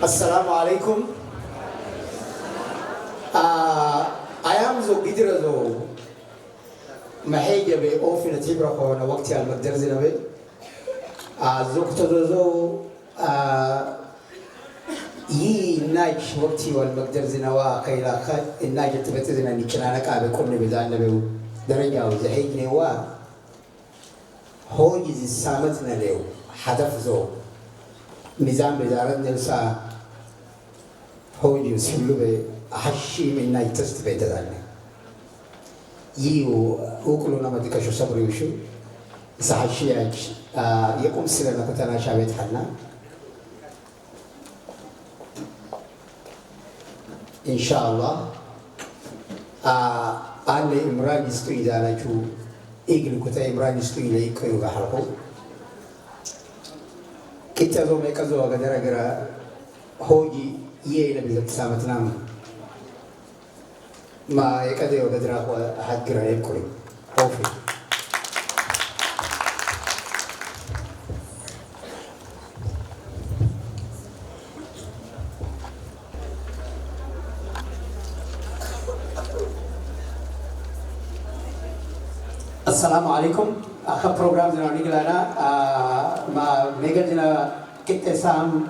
السلام عليكم. أيام زو قدر زو محيجة بأوفي نتيبرا خونا وقتي المقدر زينبي زو كتدو زو ناج وقتي والمقدر زينوا كيلاخات الناج تبتزنا نكنا نكابي كل بزان نبيو درجة وزحيجني هوجي زي سامتنا ليو حدف زو ميزان بزارت نلسا هوجي وسلو بي أحشي من ناج تستبيت ذلك يو وكلو نما ديكشو صبري وشو سحشي يقوم سلنا كتنا شابت حنا إن شاء الله أنا إمران يستوي دانا شو إيجل كتا إمران يستوي لي كيو بحرقو كتا زو ميكازو أقدر أقرأ هوجي يينا بزت سامتنا ما يكادي أقدر أحد قرأ يبكري أوفي السلام عليكم. آخر برنامج زناني كلانا ما ميجرنا كتسام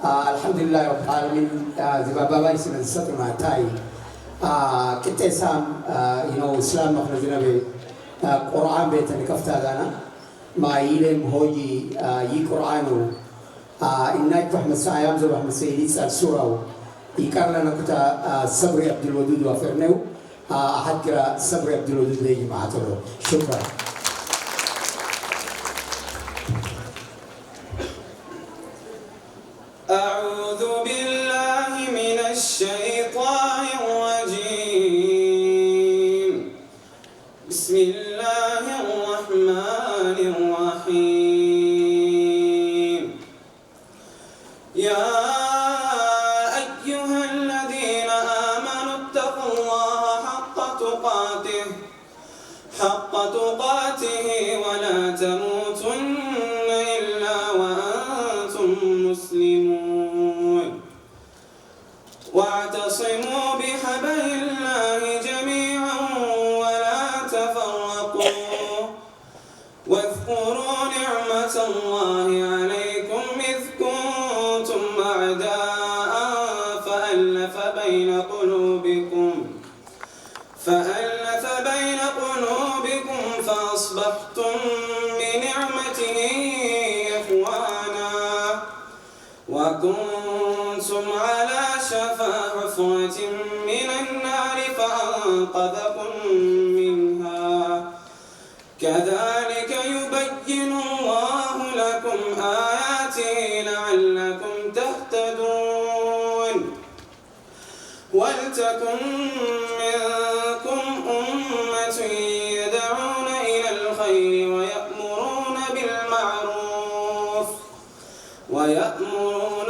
الحمد لله رب العالمين زبا بابا يسمى السطر مع تاي كتسام إسلام مخرجنا بقرآن بيتنا كفتا دانا ما يلم هوجي قرآنه إنك فهم السايام زو فهم سيدي سورة يكرلنا كتا صبري عبد الودود وفرنو أحد كرا صبري عبد الودود ليجي معتبره. شكرا. أعوذ بالله من الشيطان الرجيم. بسم الله الرحمن الرحيم. يا أيها الذين آمنوا اتقوا الله حق تقاته ولا تموتن إلا وأنتم مسلمون واعتصموا بحبل الله جميعا ولا تفرقوا واذكروا نعمة الله عليكم إذ كنتم أعداء فألف بين قلوبكم فأصبحتم بنعمته إخوانا وكنتم على شفا حفرة من النار فأنقذكم منها كذلك يبين الله لكم آياته لعلكم تهتدون ولتكن منكم أمة يدعون إلى الخير ويأمرون بالمعروف وينهون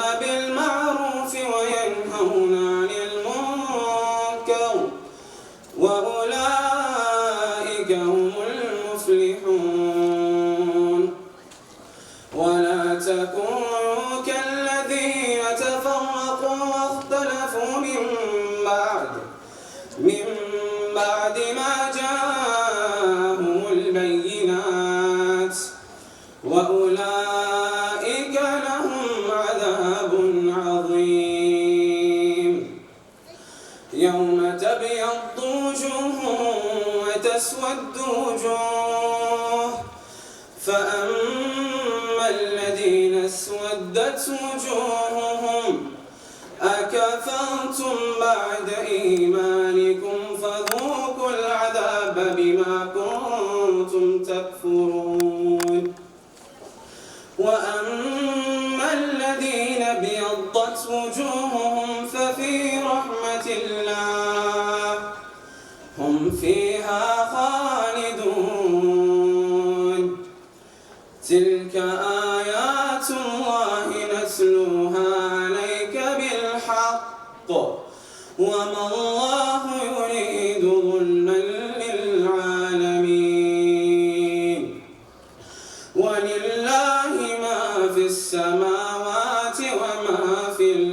عن المنكر وأولئك هم المفلحون ولا تكونوا كالذين تفرقوا واختلفوا من بعد ما جاءهم البينات وأولئك لهم عذاب عظيم يوم تبيض وجوه وتسود وجوه فأما الذين اسودت وجوههم أكفرتم بعد إيمانكم فذوقوا العذاب بما كنتم تكفرون وأما الذين ابيضت وجوههم ففي رحمة الله هم فيها خالدون تلك آيات الله نتلوها عليك بالحق وما الله يريد ظلما للعالمين ولله ما في السماوات وما في الأرض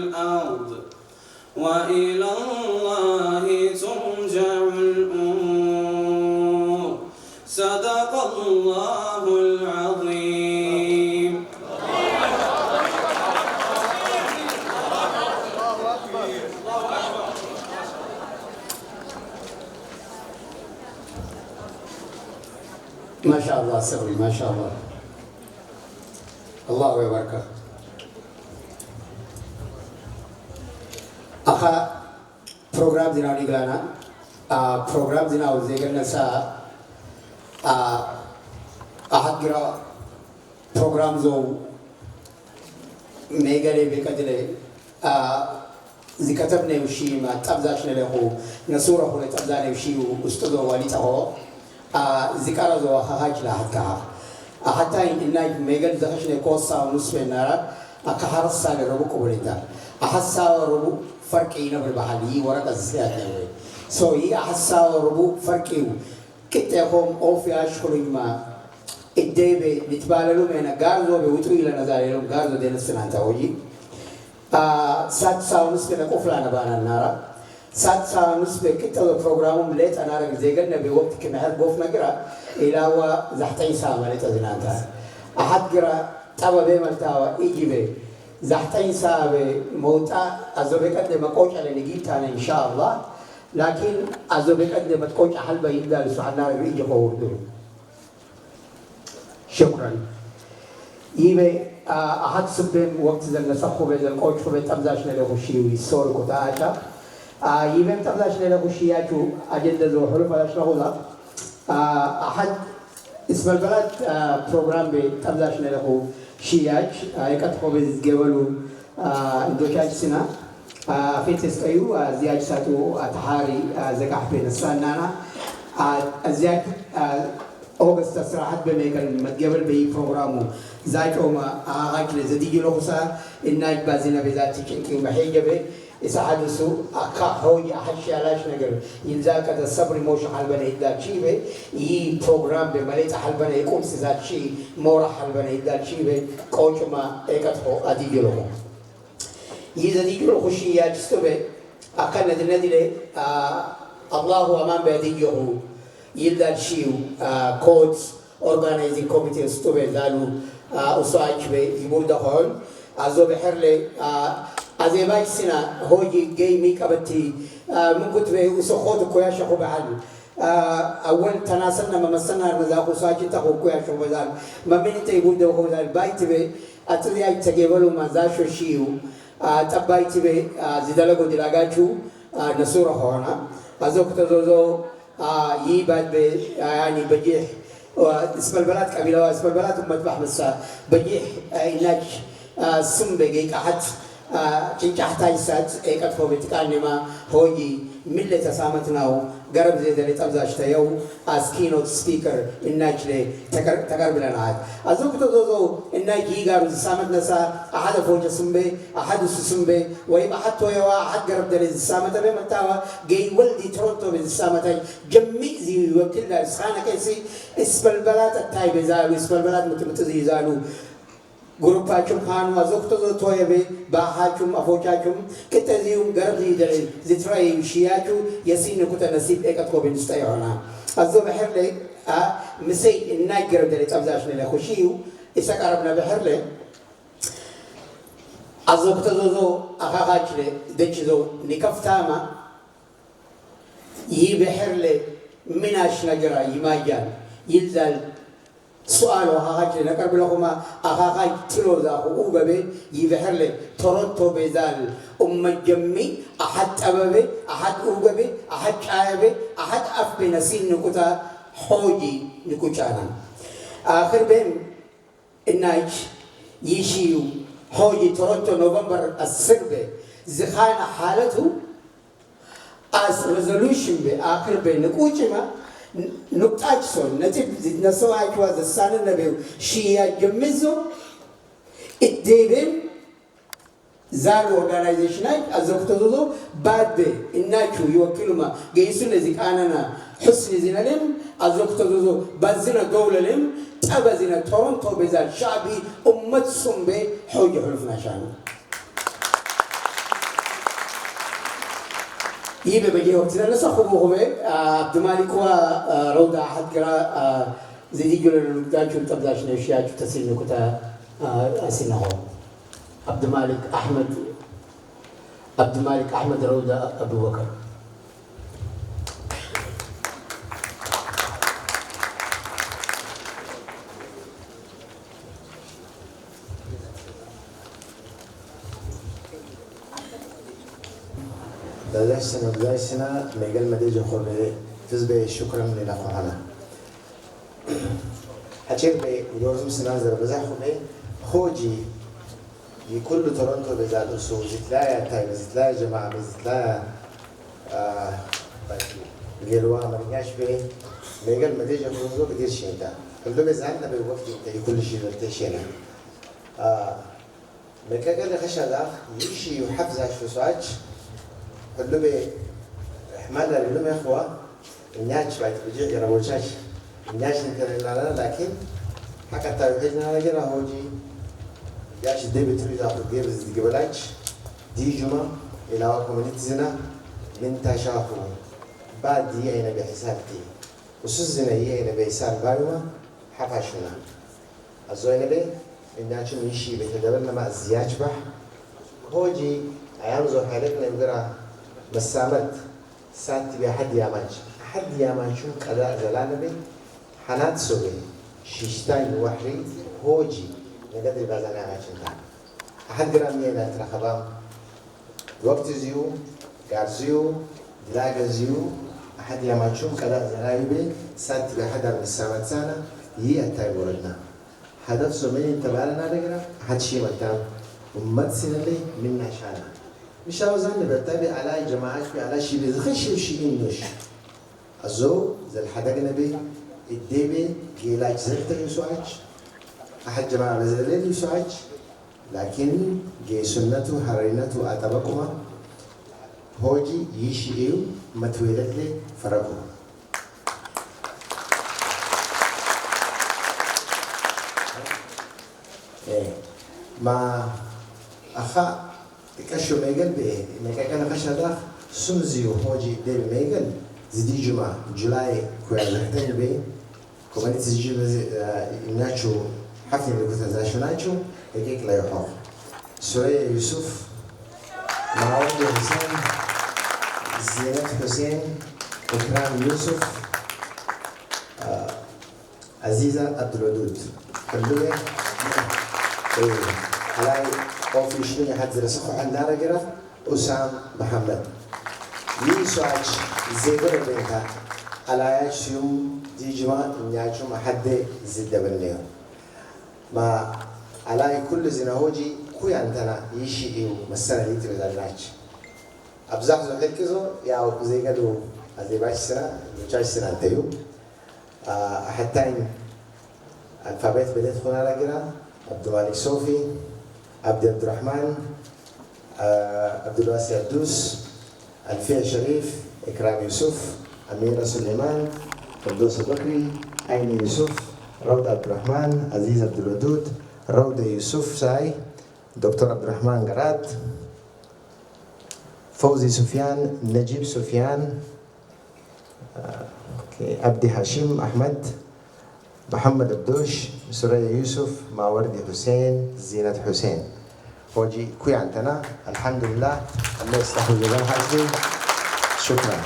ما شاء الله صبري ما شاء الله الله يبارك أخا program دينا نيجلانا program دينا وزيجنا سا أحد جرا program زو ميجالي بكتله زي كتبنا وشي ما تبزاش نلهو نصورة هو تبزاني وشي وأستاذه والي تهو ذكر زو هاج لحد كها حتى إن ميجال زخش نقص ونصف النار أكهرس سال ربو كبريتا أحسا ربو فرقينا بالبحالي ورق الزيادة سوي أحسا ربو فرقيو كتهم أو في أشهر ما الدبي نتباللو من غارزو بيوتو إلى نزاريلو غارزو دين السنة تاوجي سات ساونس بنا كفلانا بانا النارا سات ساونس بكتة البرنامج مليت أنا رجع زيجنا بوقت كمهر بوف نقرأ إلى هو زحتين ساعة مليت زينانتا أحد قرأ تابا بملتاوا إيجي زحتين ساعة موتا أزوبك قد ما كوش على نجيب تانا إن شاء الله لكن أزوبك قد ما تكوش حلبة يبدأ لسوحنا رجع خوردو شكرا يبي أحد سبب وقت ذا نسخه بذا الكوش فبتمزاش نله شيء ويصور كتاعته يبي تمزاش نله شيء أشو أجندة ذو حروف على شنو هذا أحد اسم البلد برنامج بتمزاش نله شيء يكتبه بزجولو دوشاج سنة في تسكيو زياج ساتو أتحاري زكاح بين السنة زياج أوغست استراحت بميكل متقبل بي برنامجو زايتوما أكل زديجي لوسا إنك بازينا بذات تشينكي محيجة به إسحادسو أكاحوي أحشي علاش نقر ينزاك هذا الصبر موش حلبنا إدال شيء به يي برنامج بمليت حلبنا يكون سزات شيء مورا حلبنا إدال شيء به كوش ما إكتفو أديجي لوه يزديجي لوه خشية جستو به أكل ندي له الله أمام بأديجيه يدال شيء codes organizing committee استوى ذالو أساعد به يبود هون أزو بحرله أزيباي سنة هو جاي ميك أبتي من كتب وسخوت كويا شخو بحال أول تناسلنا ما مسنا نزاق أساعد تخو كويا شخو بحال ما من أنت يبود هو ذال بايت به أتري تجيبلو ما زاشو شيو تبايت به زدالو دلاجاتو نصورة هونا أزو كتزوزو يباد به يعني بجيح اسم البلد كبيرة اسم البلد مذبح مسا بجيح إنك سم بجيك أحد تحتاج سات إيكات هو بتكلم هوجي ملة سامتناو قرب زي ذلك تبزاش تيو أسكينوت سبيكر إنك له تقرب لنا عاد أزوك تدوزو إنك يقارب سامت نسا أحد فوج سمبه أحد سمبه ويبقى أحد تويوا أحد قرب ذلك سامت به متاوا جي ولدي ترونتو بالسامت جميع زي وقت الله سخانة كيسي اسم البلد التايب زالو اسم البلد متمتزي زالو غروباتهم كانوا زوجته تويبه باحاتهم أفوجاتهم كتزيهم قرضي دليل زتراي شياتو يسين كتر نصيب إكتكو بنستيعنا أزو بحر لي مسي الناجر دليل تبزاشنا لخشيو إساك عربنا بحر لي أزو كتزوزو أخاك لي دجزو نكفتاما يبحر لي مناش نجرا يماجان يلزل سؤال وهاج نكر بلهما أخاك تلو ذا هو ببي يبحر له تورنتو بيزال جمي أحد أببي أحد أوببي أحد شايبي أحد أف بنسين نكوتا حوجي نكوتانا آخر بين النايج يشيو حوجي تورنتو نوفمبر السربة زخانة حالته as resolution بآخر بين نكوتشما نقطعشون نتيب نسوا أجواز السنة نبيو شيء جمزو الدين زالو organization أزوجتوزو بعد به إناكو يوكلوا ما جيسون زيك أنا حسن زينالهم أزوجتوزو بزنا دولة لهم تبزنا تورنتو بزال شعبي أمة سنبه حوج حلفنا شانو يبي بيجي وقتنا نسخه هو عبد الملك وروضة أحد كرا زيدي جل الرجال شو تبدأش نشيا شو تسير نكتا أسينه عبد الملك أحمد روضة أبو بكر دلسنا بدايسنا ميجال مديجة خوري تزبي شكرا لله أنا حشير بي ودورزم سنازر بزاحو بي خوجي يكل تورنتو بزاد أسو زتلايا تاي زتلايا جماعة زتلايا الجلوة مريناش بي ميجال مديجة خورزو بدير شينتا كله بزعلنا بالوقت ينتهي كل شيء بالتشينا مكاجل خشدا يشي يحفز عشو سواج كله بي إحمال لهم يا إخوة الناس بعد بيجي يروجاش الناس نكرر لنا لكن حكى تاويجنا على جرا هوجي ياش دبي تريد أخذ جيبز دي قبلاش دي جمعة إلى وكملت زنا من تشافو بعد دي أنا بحسابتي وسوزنا هي أنا بحساب بايوما حفاشنا الزوجة بي الناس مشي بتدبرنا مع الزياج بح هوجي أيام زو حالتنا يقرأ مسامت سات بأحد يامانش أحد يامانشون قدر زلانة بي حنات سوي شيشتاين وحري هوجي نقدر بازانا عشان تا أحد جرامي أنا ترى خبام وقت زيو كارزيو دلاغ زيو أحد يامانشون قدر زلانة بي سات بأحد مسامت سانا هي التاي بولدنا هدف سومين تبارنا لقرا أحد شيء متام ومت سنلي من عشانه مش عاوزان نبتدي على جماعات في على شيء بيزخش شيء نش أزو زي الحدقنا بي الدبي كيلاج زرت يسوعج أحد جماعة بزلين يسوعج لكن جي سنته حرينته أتبقما هوجي يشيء متولد لي فرقه ما أخا كشو ميجل بيه مكان خشدا سمزيو هوجي ديل ميجل زدي جمعة جولاي كوي زحتين بيه كمان تسجيل ناتشو حفل اللي كنت زاشو ناتشو هيك لا يحوق سوريا يوسف معاود حسين زينات حسين إكرام يوسف عزيزة عبد الودود كلوه على وفي شنو حد رسخوا عندنا رجرة أسام محمد يسوع زيدر بينها على يوم دي جماعة نياجم حد زد بالنيو ما على كل زناهوجي كوي عندنا يشيء مسنا ليت بدرناش أبزح زهير كذو يا زي كذو أزيباش سنة وجاش سنة تيو حتى الفابت بدأت خنا رجرة عبد الملك صوفي عبد الرحمن عبد الواسع الدوس الفيع شريف إكرام يوسف أميرة سليمان قدوس بكري عيني يوسف روضة عبد الرحمن عزيز عبد الودود روضة يوسف ساي دكتور عبد الرحمن قرات فوزي سفيان نجيب سفيان عبد هاشم أحمد محمد الدوش سوريا يوسف ماوردي حسين زينة حسين هوجي كوي عندنا الحمد لله الله يستحي جبال حاجبي شكرا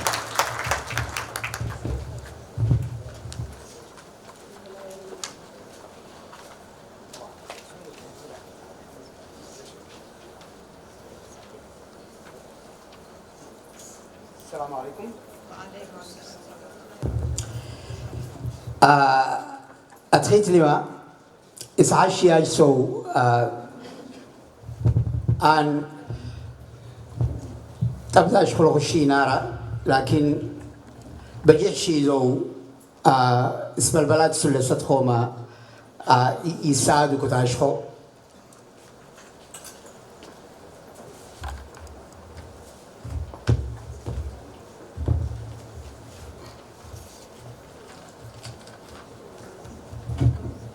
السلام عليكم وعليكم السلام أتخيت لما إسعاش يجسو أن تبدأ شغل شيء نارا لكن بجيء شيء زو اسم البلد سلسة خوما يساعد كتاشخو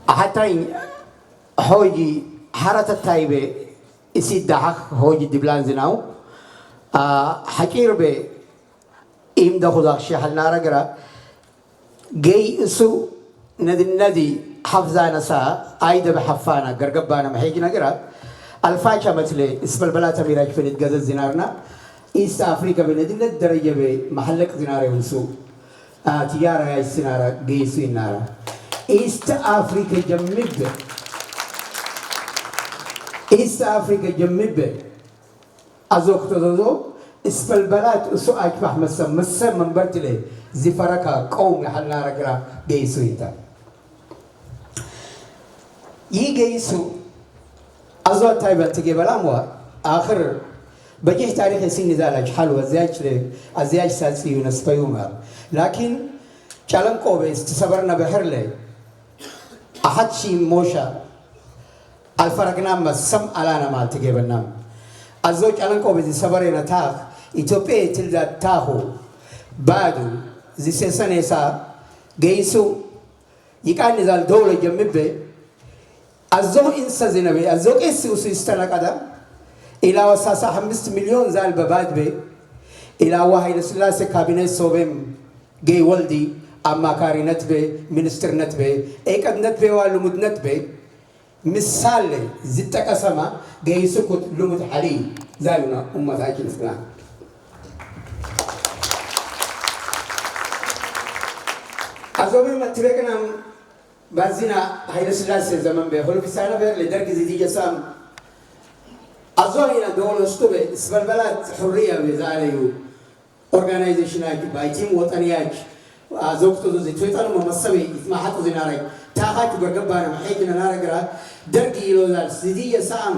حتى هوجي حارة التايبة يصير دحك هوجي دبلان زناو حكير به إيم ده خداك شيء حل نارا جرا جاي إسو ندي حفظانا سا أيده بحفانا قرقبانا محيجنا جرا الفاجة مثل اسم البلاد تميراج في الجزء زنارنا إيست أفريقيا بندي الدرجة بمحلك زنارة ونسو تجارة هاي السنارة جيسو النارة إيست أفريقيا جمب إيست أفريقيا جمب أزوك تزوج اسبلبلات سؤال محمد مسا من برتلي زفركا قوم حلنا رجرا جيسو يتا يجيسو أزوا تايبل تجيب الأموا آخر بجيه تاريخ سين ذلك حلو أزياج ساسي ونسبيومر لكن كلام كوبس تصبرنا بحرله أحد شيء موشا الفرقنا مسم على نمال تجيب النام أزوج كلام كوبس تصبرنا تاخ إثيوبيا تلدا تاهو بعدو زي سنة سا جيسو يكان نزال دولة جنبه أزو إنسا زينبي أزو إسي وسيستنا كذا إلى وساسا 5 مليون زال بباد بي إلى واحد السلاسة كابينة صوبهم جي ولدي أما كارينت بي منستر نت بي إيكاد نت بي والمد نت بي مثال زيتا كسما جي سكوت لمد حالي زالنا أمة عايش الإسلام أزوبي ما تبقنا بازينا هاي السلاسة زمان بي هلو في سنة بي لدرجة زيدي جسام أزوينا دول استوبة سبلبلات حرية بزاريو organizationاج بايتيم وطنياج أزوكتو زي تويتر ممسوي ما حتى زيناري تاخاك برقبانا محيجنا نارجرا درجي لوزال سيدي جسام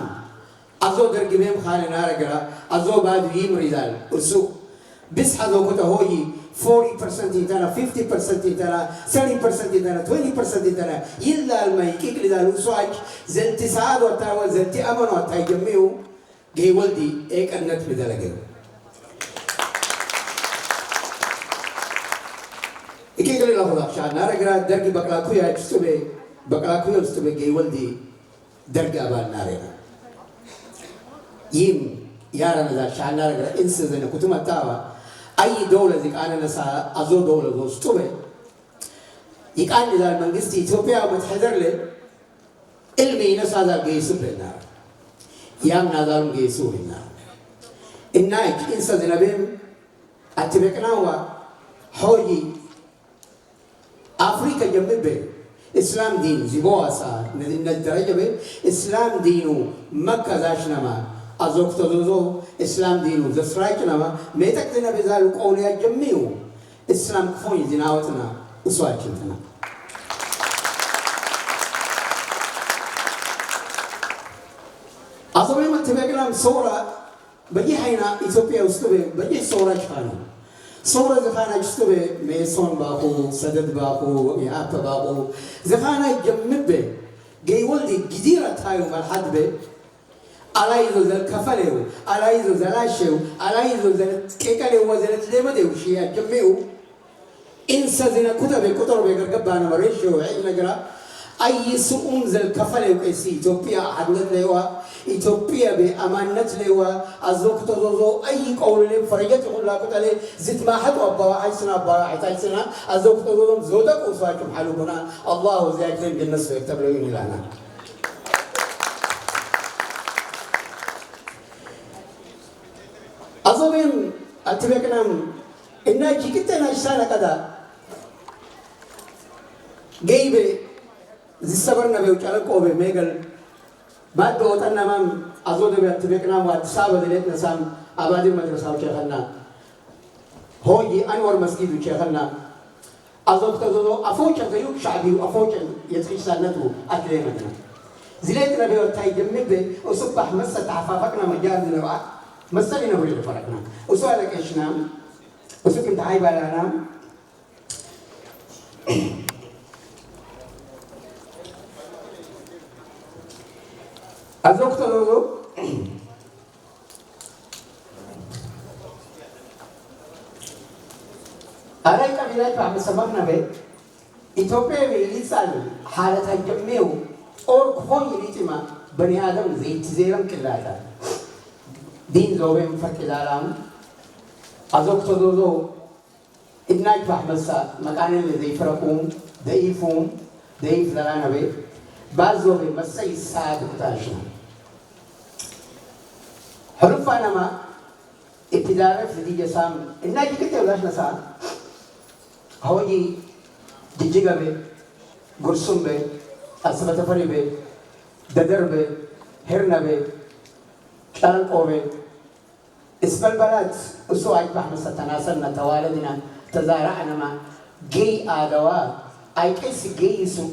أزو درجي بهم خالي نارجرا أزو بعد يمريزال أسو بس حذوكتو هوي 40% إنتنا 50% إنتنا 70% إنتنا 20% إنتنا إلا المايكيك لذا الوسواج زلتي سعاد وتاوى زلتي أمن وتاي جميعو جي ولدي إيك أنت بدلقه إيكي قلي الله خلاص شان نارجرا درجي بقلاكويا يستوي بقلاكويا يستوي جي ولدي درجة أبان نارجرا يم يارا نزا شان نارجرا إنسى زين كتوما تاوى أي دولة ذيك أنا نسا أزو دولة دوستوه يكان إذا المنجستي إثيوبيا متحضر له علمي نسا ذا جيسو بنا يام نادالم جيسو بنا إنك إنسا ذنبهم أتبقنا هو حوجي أفريقيا جنبه إسلام دين زبوة سا ندرجة به إسلام دينو مكة داشنما أزوك تدوزو إسلام دينو دسرايك نما ميتك دينا بذلك قولي جميعو إسلام كفوني ديناوتنا أسواكينتنا أصبحي ما تبقى صورة بجي حينا إثيوبيا أستوبي بجي صورة شخانو صورة زخانة جستوبي ميسون باقو سدد باقو يعاب باقو زخانة جمبه جي ولدي جديرة تايو مرحد به على زل كفله على زل عشوا على زل كيكله وزل تلمه ده وشيء جميعه إنسى زنا كتب بيقربنا مريشوا عين نجرا أي سؤم زل كفله كيسي إثيوبيا حدث لوا إثيوبيا بأمانة لوا أزوك تزوجو أي قول لهم فرجت الله كتله زت ما حد أبا عيسنا أبا عيسنا أزوك تزوجو زودك وصاكم حلونا الله زيك لهم جنة سيكتب لهم لنا أظن أتبقنا إن جيكتنا إشتانا كذا جيب زسبرنا بيوكالك أو بميجل بعد دوتنا مام أظن أتبقنا واتساب دلتنا سام أبادي مدرسة وشيخنا هوي أنور مسجد وشيخنا أظن تزودو أفوجا زيوك شعبي وأفوجا يتخيش سنته أتليمنا زلتنا بيوتاي جنبه وصبح مسة عفافكنا مجازنا وعا مسألة نقول لفرقنا وسؤالك إيش نام وسوق أنت هاي بالنا أزوك تلوزو أراي كبيرات بعد سببنا به إثيوبيا بيليسال حالة الجميع أو كون يريتما بني آدم زيرم كلاتا دين زوبهم فكلالام أزوك تدوزو إبناك بحمسا مكان اللي ذي فرقوم ضعيف لرانا بي بعضو بي مسا يساعد كتاشنا حروفانا ما ابتدارة في دي جسام إناك كتير ولاش نسا هوجي جيجيغا بي غرسوم بي أسبتفري بي ددر بي هرنا بي كالقو بي اسم البلد أسوأ أجبح مستناسلنا توالدنا تزارعنا ما جي آدوا أي كيس جيسو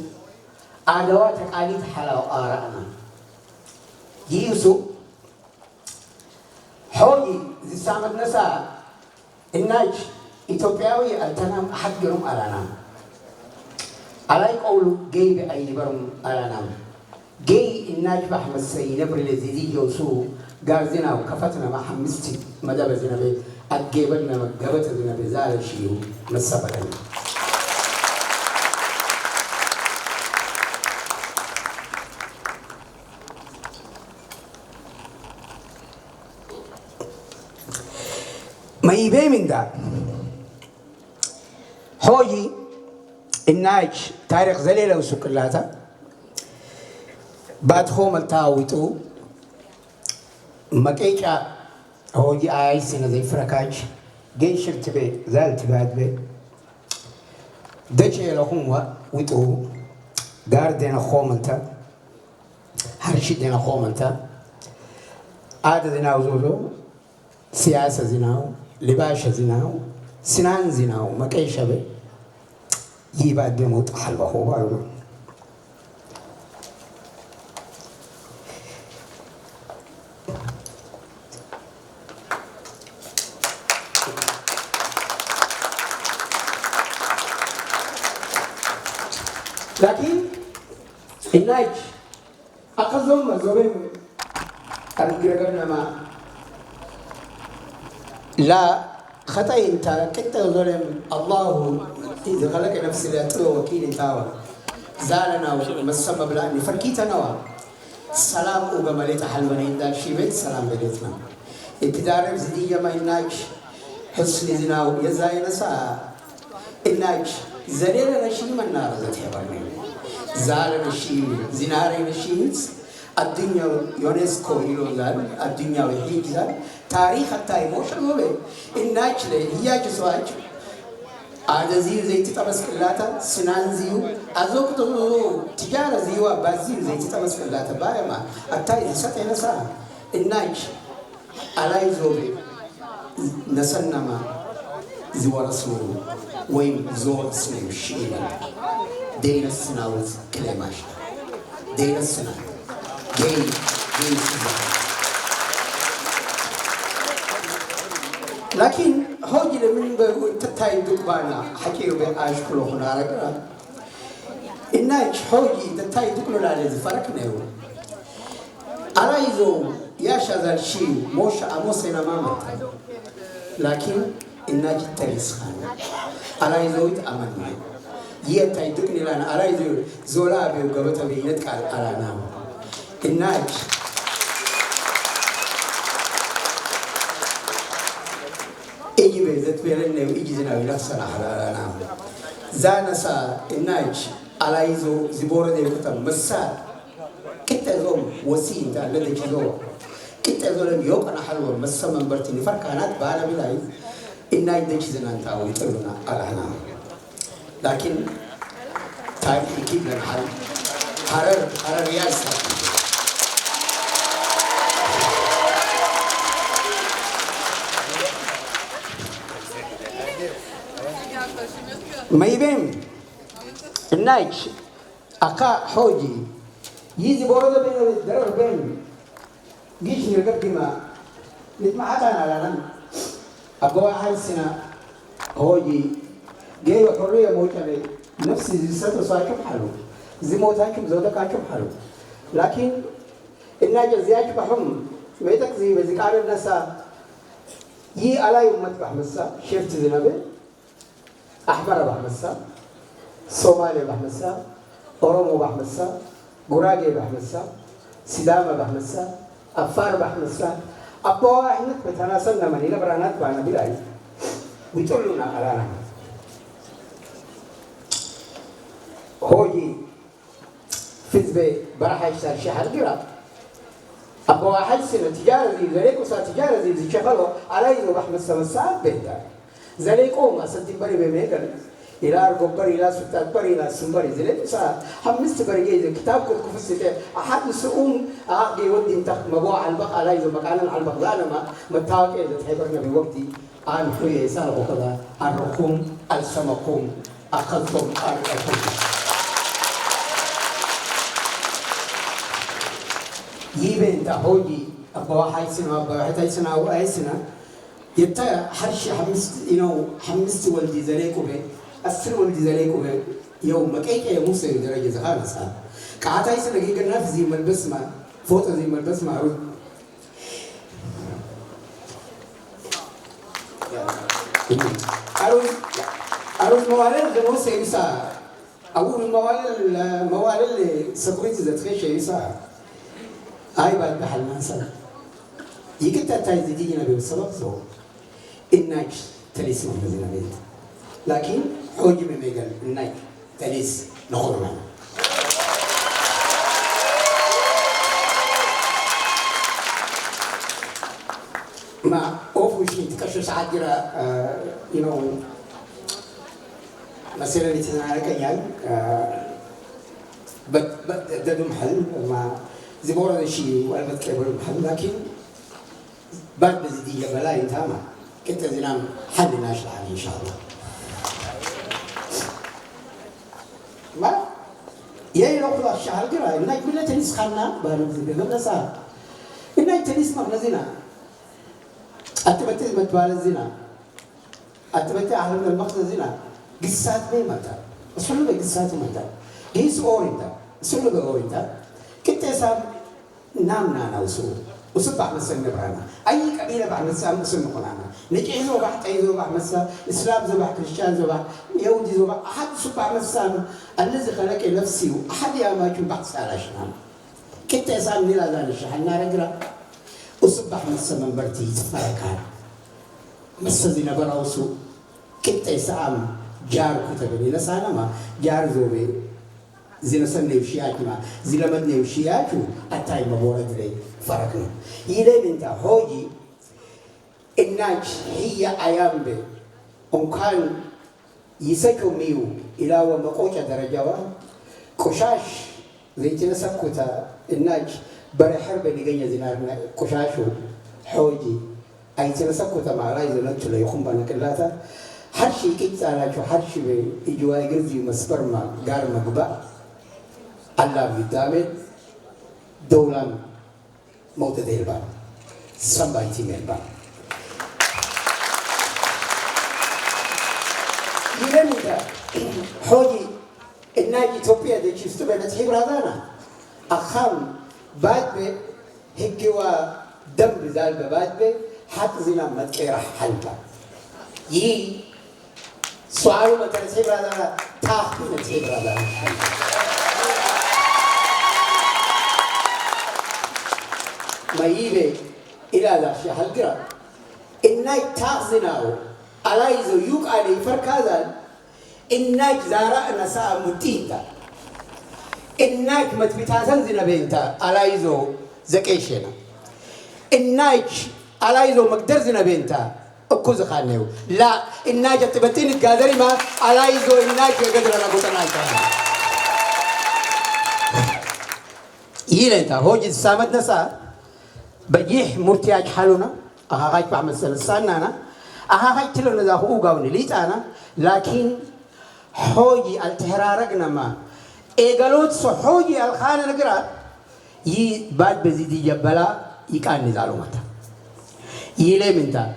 آدوا تقاليد حلاو آرأنا جيسو حولي زي سامد نسا الناج إثيوبياوي التنام أحد جرم أرانا عليك أولو جي بأي برم أرانا جي الناج بحمد سي نبر الذي يوسو قارزنا وكفتنا مع حمستي مدى زنبي أجيبنا مجبت زنبي زال شيو مسبقنا ما يبي من ده هوي الناج تاريخ زليلة وسكلاتا بعد خوم التاويتو مكيكا هوي آي سنة زي فركاج جيش التبي زال تباد بي دجي لهم ويتو غاردنا خوم التا هرشدنا خوم التا عادة زناو زوزو سياسة زناو لباشة زناو سنان زناو مكيشة بي يباد بموت حلوة هو لكن الناج أقزم مزوبين أرجعنا ما لا خطأ انت كنت ظلم الله إذا خلق نفسي لا تلو وكيل تاوى زالنا ومسمى بلاني فركيت نوا سلام وبمليت حلوانين داك شيبت سلام بليتنا ابتدار زدية ما الناج حسن زناو يزاي نسا الناج زليل نشي من نار ذات يبرني زال نشي زنار نشي الدنيا يونسكو يلو زال الدنيا وحيد زال تاريخ التايموش الموبي الناج لي هي جسواج هذا زي تتمس كلاتا سنان زيو أزوك تجارة زيو بازيو زي تتمس كلاتا بايما التاي سطح نسا الناج على زوبي نسنما زو رسول وين زور سنيم شيئا دين السناوز كلماش دين السنة دين السنة لكن هوجي من تتاي دكبانا حكيو بأش كله هنا رجلا الناج هوجي تتاي دكلو لالز فرق نيو أرايزو يا شذا الشيء موش أموسنا مامت لكن الناج تريس خان أرايزو يتأمن معي يتاي دكني لنا أرايزو زولا بيو قبطة بينتك أرانا الناج إيجي بيزت بيرني وإيجي زنا ويلفسنا حرارانا زانسا الناج أرايزو زبورة دي كتب مسار كتا زوم وسيم تاع الذي كزوم كتا زوم يوقنا حلوة مسا من برتني فركانات بانا بلاي الناج دي كزنا تاوي تلونا أرانا لكن تاريخ كيف لنحل حرار ياسا ما يبين الناج أكا حوجي يجي بورده بين الدرر بين جيش نرقب دماء نتمع عتانا لنا أبوا حالسنا حوجي جاي وحرية موجبة نفسي زي ستة صاحب حلو زي موتاكم زودك عاكم حلو لكن الناج زياج بحم بيتك زي بذكار النساء يي على يوم بحمسا شفت زنبه أحمر بحمسا صومالي بحمسا أورومو بحمسا غوراغي بحمسا سيداما بحمسا أفار بحمسا أبوا إحنا بتناسلنا من إلى برانات بانا بلاي ويطلعنا على هوجي فيزبي براح يشتغل شهر قرا أبوا واحد سنة تجارة زي زليكو صار تجارة زي شغله على يزو بحمسا مساعد بيتا زليكو ما صدق بري بميكل إلى أرجوبر إلى سلطانبر إلى سمبر إزلت سا همست برجع كتاب كنت كفست أحد السؤوم أعطي ودي انت مبوع على البق على إذا مكان على البق لا ما متاك إذا تحبرنا بوقتي عن خوي سال وكذا الركوم السمكوم أخذتم الركوم يبين تهودي أبوا حيسنا أبوا حيسنا أو أيسنا يتا حرش حمست حمست والدي زليكو به أسر والدي زليكو به يوم مكيك يا موسى درجة زخانة صار كعتا يسنا جيجا نفس زي ملبسمة فوتو زي ملبسمة أروز موالد غنوس يسا أقول موالد سكرتي زتخيش يسا هاي بعد بحال ما نسأل يكتر تايز ديجينا بسبب سو إنك تليس ما نزلنا بيت لكن حوجي من ميجال إنك تليس نخون معنا ما أوفو شيء تكشف ساعات جرا مثلا اللي تزعل كيان بدو محل ما زبورة الشيء وأنا بتكلم محل لكن بعد بزيدية بلا ينتهما كنت زنام حل ناشر عليه إن شاء الله ما يا لو الشهر كرا إنك بلا تنس خلنا بارم زبير قبل ساعة إنك تنس ما نزينا أتبت متوالى زنا أتبت أهل المقصد زنا قصات ميمتا أصله بقصات ميمتا هيس أورينتا أصله بأورينتا كنت سام نامنا وصبح مسا نبرانا أي قبيلة بعد مسا مسا نقولنا نجي زوبح تي زوبح مسا إسلام زوبح كريستيان زوبح يهودي زوبح أحد صبح مسا الذي خلق نفسي أحد يا ما يكون بعد سالشنا كنت سام نلا ذا نشحنا رجلا وصبح مسا من برتي فركان مسا زين براوسو كنت سام جار كتبني نسانا ما جار زوبي زين سنة وشياك ما زين مدني وشياكو أتاي مبورد لي فرقنا يلي بنتا هوجي الناج هي أيام بي كان يسكو ميو إلى ومقوشة درجة كشاش زي تنسكوتا الناج بري حرب نيجي زينارنا كشاشو هوجي أي تنسكوتا مع رايز نتشو ليخون بنا كلاتا هرشي كيت على شو هرشي بيجوا يجرزي مسبرما قارما قبا الله بيدامن دولان موت ديربان سامبايتي ميربان يلمدا حوجي الناجي توبيا دي شفتو بنت حبرادانا أخام بعد به هجوا دم بزال بعد به حتى زنا متكيرح حلبا يي سؤال ما تنسي برادانا تاخي نسي برادانا ما يبي إلى ذا شهر كرا إنك تأذناه على إذا يوك عليه فركازا إنك زارع نساء متيتا إنك متبتاسن زنا بينتا على إذا زكيشنا إنك على إذا مقدر زنا بينتا أكوز خانيو لا إنك تبتين الجذري ما على إذا إنك يقدر أنا قلت نايتا يلنتا هو جد سامد نساء بجيح مرتياج حالنا أهاي بعمل سنة أنا أهاي تلون ذا هو قاوني ليت أنا لكن حوجي التهرارقنا ما إيجالوت صحوجي الخانة نقرأ يي بعد بزيدي جبلا يكان نزالو متى يلي منتا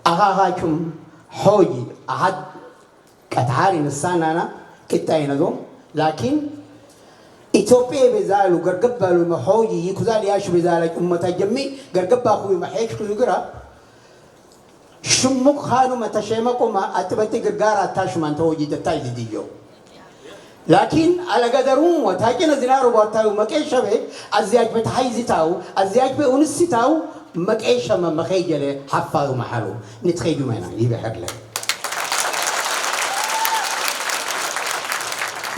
أهايكم حوجي أحد كتهاري نسانا أنا كتاين ذو لكن إثيوبيا بزالو غرقبا لو محوجي يكذال ياش بزالك أمتا جمي غرقبا خوي محيك خوي غرا شمك خانو متشيمكو ما أتبتي غرقارا تاشمان توجي تتاي ديجو لكن على قدرهم وتاكين زنارو بارتاو مكيشة بي أزياج بتحيزي تاو أزياج بأونسي تاو مكيشة ما مخيجة حفاظو محلو نتخيجو مينا يبحر لك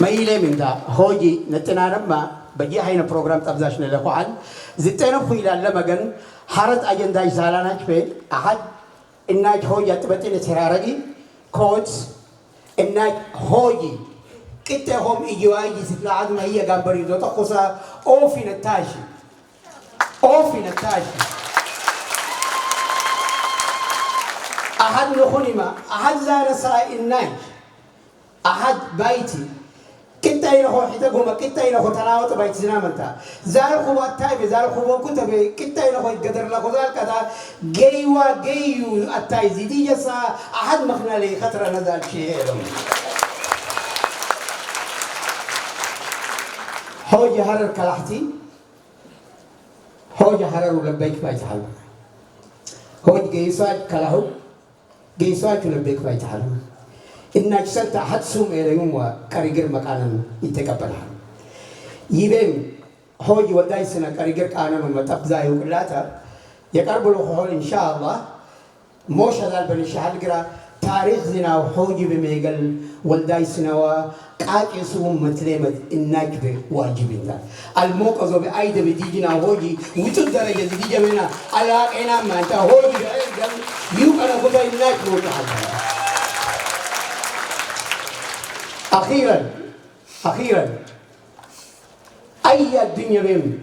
ما يلي من دا هوجي نتنارم ما بجي هاينا بروغرام تبزاشنا لقوعان زتينا خويلا لما قن حرد أجنداج زالاناك بي أحد إناج هوجي أتبتين تهرارجي كوتس إنك هوجي كده هم إجواجي ستلاعد ما هي جنبري دوتا خصا أو في نتاشي أحد نخونما أحد زار ساء الناج أحد بيتي كنتا ينخو حتاقهما كنتا ينخو تناوة بيت زنامنتا زار خوات تايب زار خوات كنتا كنتا ينخو يقدر لخو ذال كذا جيو التاي زيدي جسا أحد مخنا لي خطر نزال شيء هوجي هرر كلاحتي هوجي هرر ولبيك بايت حلم هوجي جيسوات كلاهو جيسوات ولبيك بايت حلم إنك سنت أحد سوم إليهم وكاريجر مكانن يتقبلها يبين هوجي ودايسنا كاريجر كانن ومتبزاي وكلاتا يقرب له إن شاء الله موش هذا البنشال قرا تاريخ زنا وحوجي بميقل ودايسنا وقاك يسوم متلمد إنك بواجبنا الموقظ بأيد بديجنا هوجي وتد درجة ديجا منا على عنا ما أنت هوجي يوم أنا قلت إنك موجود أخيرا أي الدنيا بهم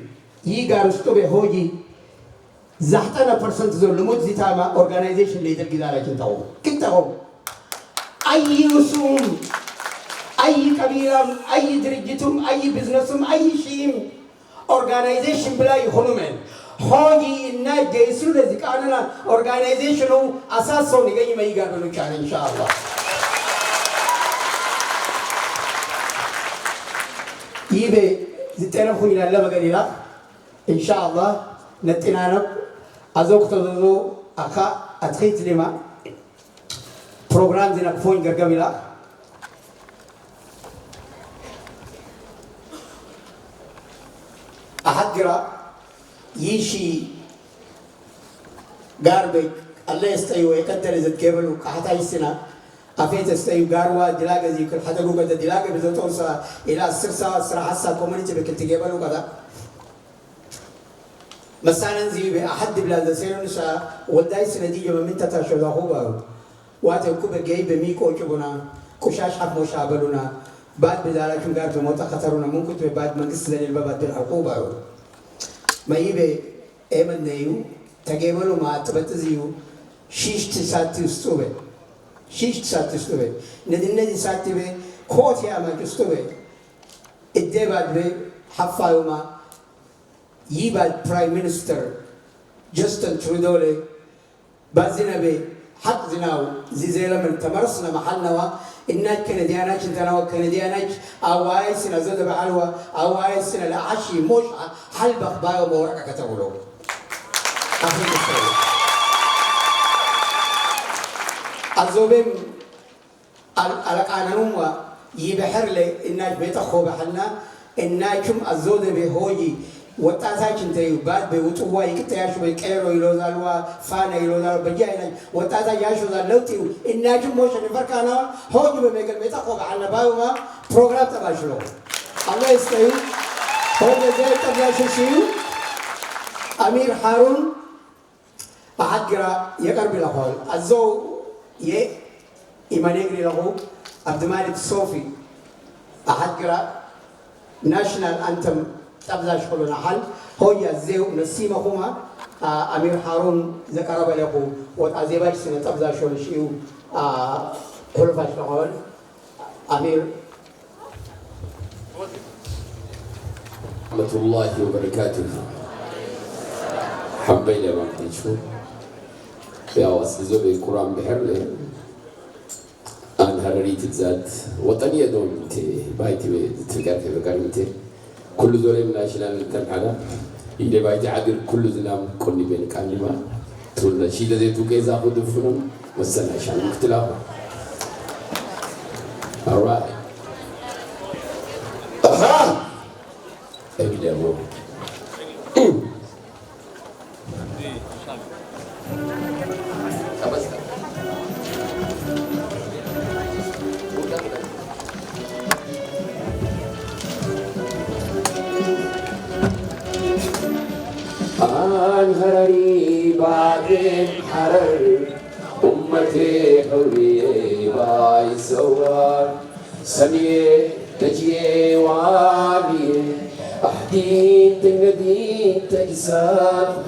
يجارستو بهوجي زحتنا برسنت زول لمود زتاما organization leader كذا كنتاو أي رسوم أي كبيرة أي درجتهم أي بزنسهم أي شيء organization بلا يخونمن هوجي إننا جيسون لذيك أنا organization هو أساسه نيجي ما يجاربنو كان إن شاء الله يبي زتنا خوينا الله مقديلا إن شاء الله نتنانب أزوك تدو أخا أتخيت لما program زينك فون قرقبلا أحد قرأ يشي غاربك الله يستيو يكتر إذا تقبلوا كحتى السنة أفيت استيو غاروا دلاغة زي كل حدا قوة دلاغة بزوتوسا إلى السرسا سرحسا كومنيتي بكل تقبلوا كذا مثلا زي بأحد بلاد سيرنشا ودايس نديجة من تتاشو ذا هو واتو كوبا جاي بميكو جبنا كشاش حب مشابلنا بعد بدالة كم قارب موتا خطرنا ممكن تبي بعد ما قصة للباب بالعقوبة ما يبي إيمن نيو تجيبلو ما تبتزيو شيش تساتي استوبة ندي ساتي به كوت يا ما استوبة إدي بعد به حفايو ما يباد برايم مينستر جاستن ترودولي بازنا به حق زناو زيزيلا من تمرسنا محلنا إنك كندياناش انتنا وكندياناش أوايسنا زود بعلوة أوايسنا لعشي موش حلب أخبايو موركا كتبولو أخي السلام الزوبين ألق أنا نوما يبحر لي إنك بيتخو بحلنا إنكم الزود بهوجي وتعزاش انت يباد بوتوا يكتياش بكيرو يلوزالوا فانا يلوزالوا بجاينا وتعزا ياشو زالوتيو إناجم موشن فرقانا هوجي بميقل بيتاقوب على بايوما بروغرام تباشلو الله يستيو هوجي زي تباشو شيو أمير حارون أحدقرا يقرب لخول الزو إيمانيقري لخو عبد المالك صوفي أحدقرا ناشنال أنتم تبذل شغلنا حل هو يزيو نسيمة هما أمير حارون ذكر بلقو وتعزيباش سنة تبذل شغل شيو خلفاش لغول أمير ورحمة الله وبركاته حبينا ما نشوف يا واسلزو بالقرآن بحرله أن هراري تزاد وطنية دومتي بايتي تفكر في فكرمتي كل زول ناشنال تنحلا إذا بايت عقل كل زلام كوني بين كلمة تقول شيء ده توكيز أخذ فنون وسنا عشان مختلف. alright. أبدا هو. هراري بعدين حرر أمتي حرية باي سوار سميه تجيه وعاليه أحدين تنقدين تجساق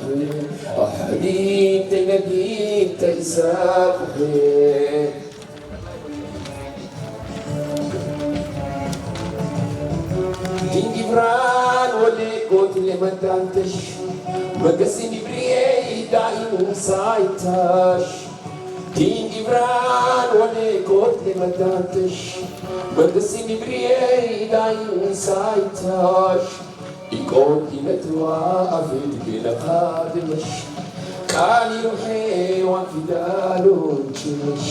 أحدين تنقدين تجساق جبران ولي قوت لمن تنتش مقسم بريي دايم سايتاش دين جبران ولي قوت لمن تنتش مقسم بريي دايم سايتاش يقول نتوافد بلا خادمش كان يروحي وانفدالو تشمش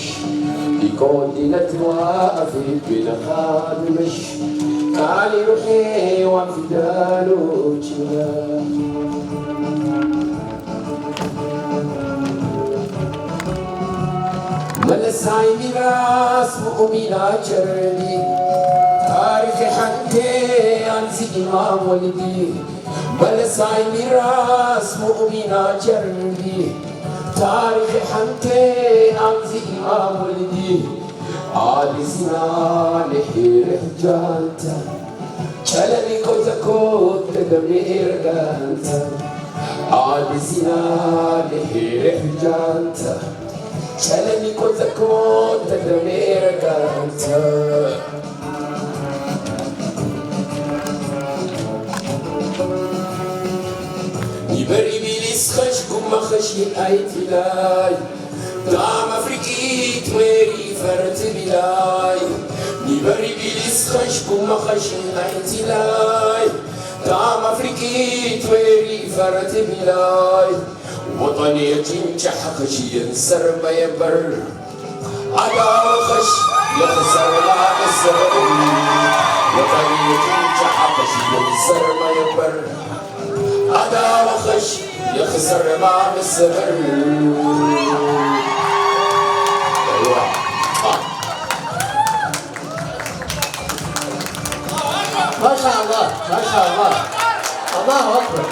يقول نتوافد بلا خادمش كان يروحي وانفدالو تشمش ملساي ميراس مؤمنا جرني تاريخ حنتي أنزي إمام ولدي ملساي ميراس مؤمنا جرني تاريخ حنتي أنزي إمام ولدي عالي زناني رحجانتا شلني كوتا كوتا دمير غانتا عالي زناني رحجانتا شلني كوتا كوتا دمير غانتا يبري بيليس خشكم ما خشي ايتي لاي دام افريقي تويري فرت بلاي يبري بيليس خشكم ما خشي ايتي لاي دام افريقي تويري فرت بلاي وطني جنجح خشي ينسر ما يبر عدا وخش يخسر ما يسر وطني جنجح خشي ينسر ما يبر عدا وخش يخسر ما بالسبر ما شاء الله ما شاء الله الله أكبر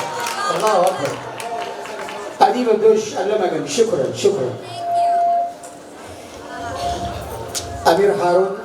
الله أكبر أديب الدوش علمك شكرا شكرا أمير هارون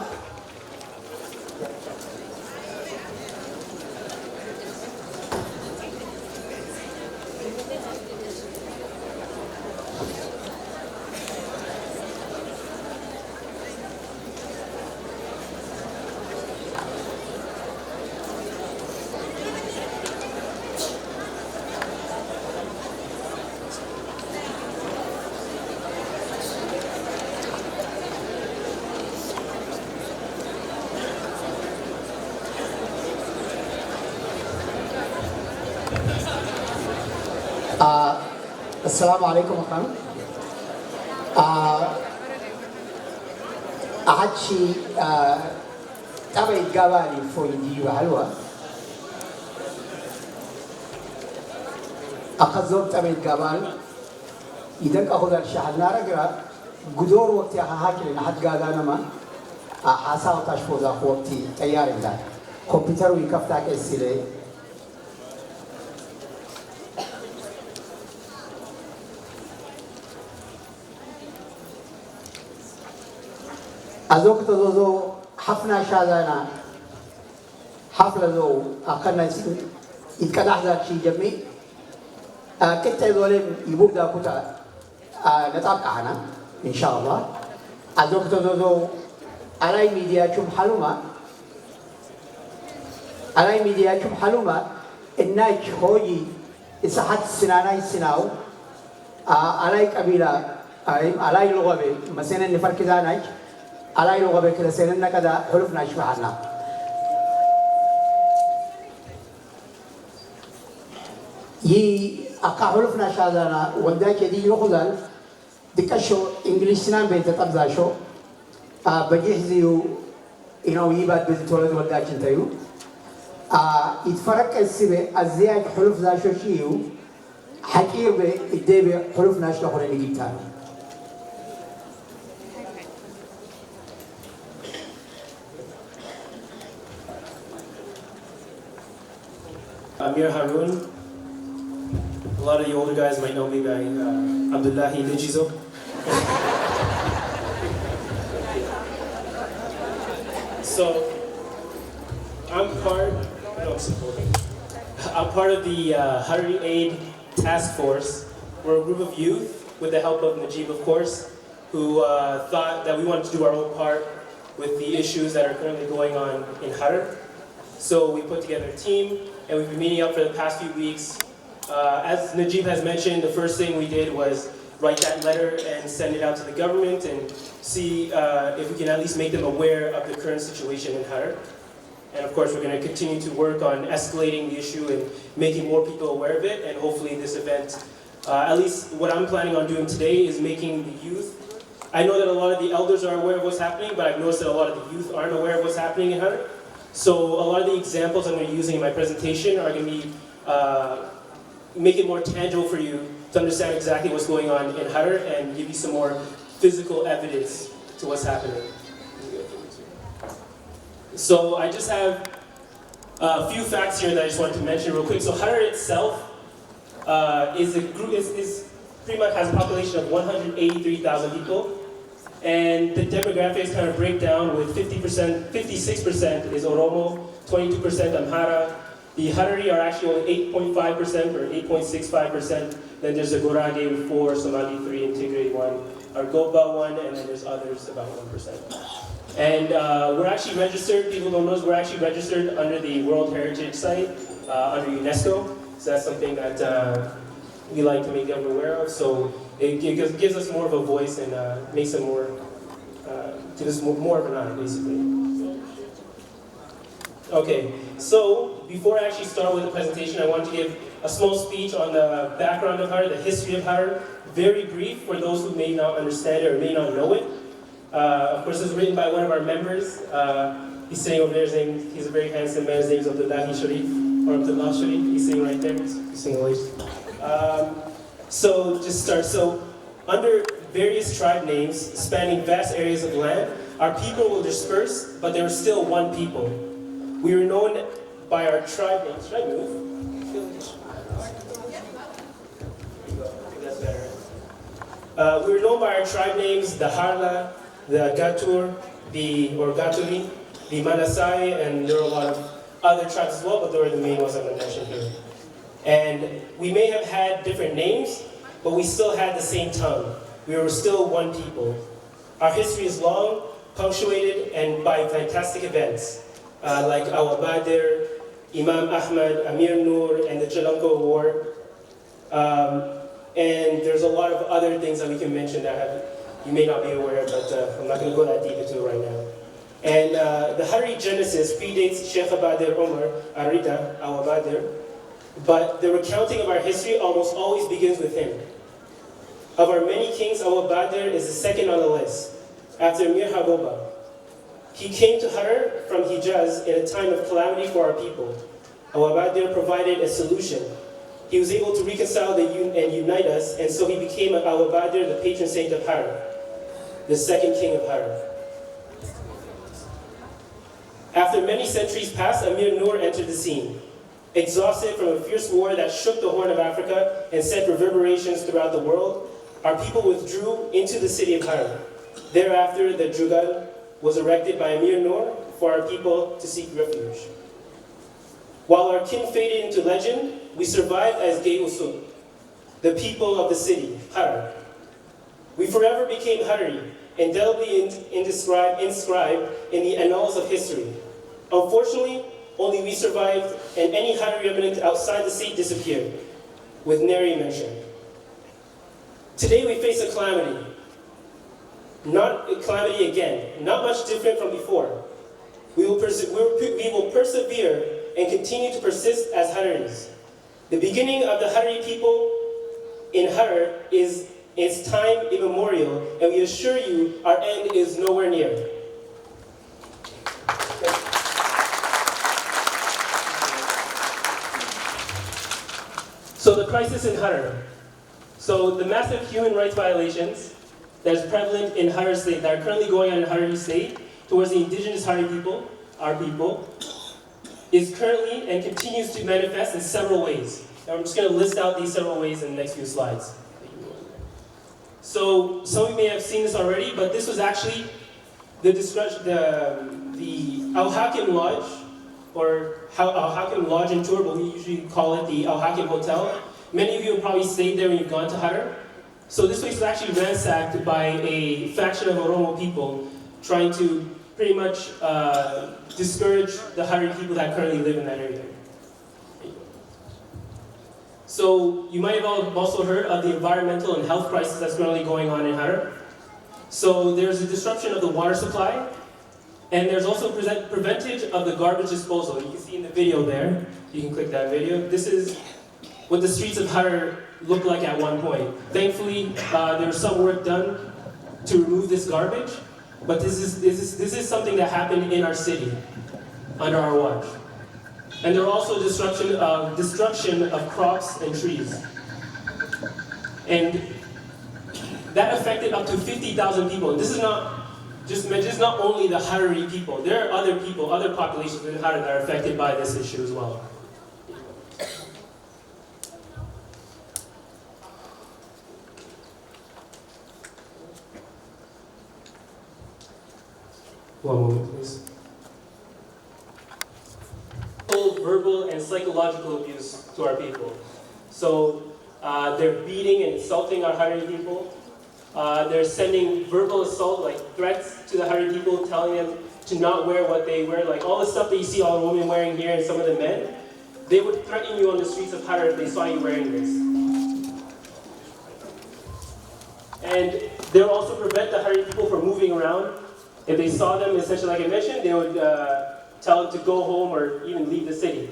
السلام عليكم أخوان. أحد شيء تبع الجوالي فويدي وحلوة. أخذهم تبع الجوال. إذا كأخذ الشهر نارجرا قدور وقتي هاكل نحد قادنا ما حاسة وتشفوز وقتي تيار الله. كمبيوتر ويكفتاك السلة. أزوك تزوزو حفنا شادانا حفلة زو أخنا يتكدح ذات شي جميع كتا يزولين يبودا كتا نتابع عنا إن شاء الله أزوك تزوزو علي ميدياكم حلومة إناك هوي إسحات السناناي السناو علي قبيلة علي لغة مثلا نفرق ذاناك على لغة بكرة سننا كذا حلفنا شفعنا. أقا حلفنا شادنا وداك يدي لغة دكشو إنجليزنا بيت تبزاشو بجهزيو إنه يباد بتولد وداك انتيو يتفرق السبع الزياج حلف ذاشو شيو حكير بإدي حلفنا شلون نجيبتها. Amir Harun. A lot of the older guys might know me by Abdullahi Nijizo. So I'm part of the HARARI Aid Task Force. We're a group of youth, with the help of Najib, of course, who thought that we wanted to do our own part with the issues that are currently going on in Harar. So we put together a team, and we've been meeting up for the past few weeks. As Najib has mentioned, the first thing we did was write that letter and send it out to the government and see if we can at least make them aware of the current situation in Harar. And of course, we're going to continue to work on escalating the issue and making more people aware of it. And hopefully this event, at least what I'm planning on doing today, is making the youth. I know that a lot of the elders are aware of what's happening, but I've noticed that a lot of the youth aren't aware of what's happening in Harar. So a lot of the examples I'm going to be using in my presentation are going to be make it more tangible for you to understand exactly what's going on in Harar and give you some more physical evidence to what's happening. So I just have a few facts here that I just wanted to mention real quick. So Harar itself is a group, is pretty much has a population of 183,000 people. And the demographics kind of break down with 56% is Oromo, 22% Amhara. The Harari are actually only 8.5% or 8.65%. Then there's the Gorage with 4, Somali 3, and Tigray 1, Argoba 1, and then there's others about 1%. And we're actually registered, people don't know, we're actually registered under the World Heritage Site, under UNESCO. So that's something that we like to make them aware of. So it gives us more of a voice and makes it more, gives us more of an eye, basically. Okay, so before I actually start with the presentation, I want to give a small speech on the background of Harar, the history of Harar. Very brief for those who may not understand it or may not know it. Of course, it's written by one of our members. He's sitting over there, he's a very handsome man. His name is Abdullahi Sharif, or Abdullah Sharif. He's sitting right there. He's sitting away. So just start. So under various tribe names spanning vast areas of land, our people were dispersed, but there was still one people. We were known by our tribe names. Should I move? That's better. We were known by our tribe names: the Harla, the Gatur, or Gaturi, the Manasai, and there are a lot of other tribes as well, but those are the main ones I'm going to mention here. And we may have had different names, but we still had the same tongue. We were still one people. Our history is long, punctuated, and by fantastic events, like Awa Badr, Imam Ahmad, Amir Nur, and the Jalanko War. And there's a lot of other things that we can mention that you may not be aware of, but I'm not going to go that deep into it right now. And the Harari Genesis predates Sheikh Badr Omar Arida, Awa Badr, but the recounting of our history almost always begins with him. Of our many kings, Awa Badr is the second on the list, after Mir Haboba. He came to Harar from Hijaz in a time of calamity for our people. Awa Badr provided a solution. He was able to reconcile and unite us, and so he became Awa Badr, the patron saint of Harar, the second king of Harar. After many centuries passed, Amir Nur entered the scene. Exhausted from a fierce war that shook the Horn of Africa and sent reverberations throughout the world, our people withdrew into the city of Harar. Thereafter, the Jugal was erected by Amir Nur for our people to seek refuge. While our kin faded into legend, we survived as Gay Usul, the people of the city, Harar. We forever became Harari, indelibly inscribed in the annals of history. Unfortunately, only we survived, and any Harari remnant outside the state disappeared, with nary mention. Today we face a calamity. Not a calamity again, not much different from before. We will persevere and continue to persist as Hararis. The beginning of the Harari people in Harar is time immemorial, and we assure you our end is nowhere near. So the crisis in Harar. So the massive human rights violations that is prevalent in Harar State, that are currently going on in Harari State towards the indigenous Harari people, our people, is currently and continues to manifest in several ways. And I'm just going to list out these several ways in the next few slides. So some of you may have seen this already, but this was actually the Al-Hakim Lodge, or Al-Hakim Lodge in Tour, but we usually call it the Al-Hakim Hotel. Many of you have probably stayed there when you've gone to Harar. So this place was actually ransacked by a faction of Oromo people trying to pretty much discourage the Harari people that currently live in that area. So you might have also heard of the environmental and health crisis that's currently going on in Harar. So there's a disruption of the water supply, and there's also preventage of the garbage disposal. You can see in the video there, you can click that video. This is what the streets of Harar looked like at one point. Thankfully, there was some work done to remove this garbage, but this is something that happened in our city under our watch. And there are also destruction of crops and trees. And that affected up to 50,000 people. And this is not only the Harari people. There are other people, other populations in Harar that are affected by this issue as well. One moment, please. Verbal and psychological abuse to our people. So they're beating and insulting our Harari people. They're sending verbal assault, like threats to the Harari people, telling them to not wear what they wear, like all the stuff that you see all the women wearing here and some of the men. They would threaten you on the streets of Harar if they saw you wearing this. And they'll also prevent the Harari people from moving around. If they saw them, essentially like I mentioned, they would tell them to go home or even leave the city.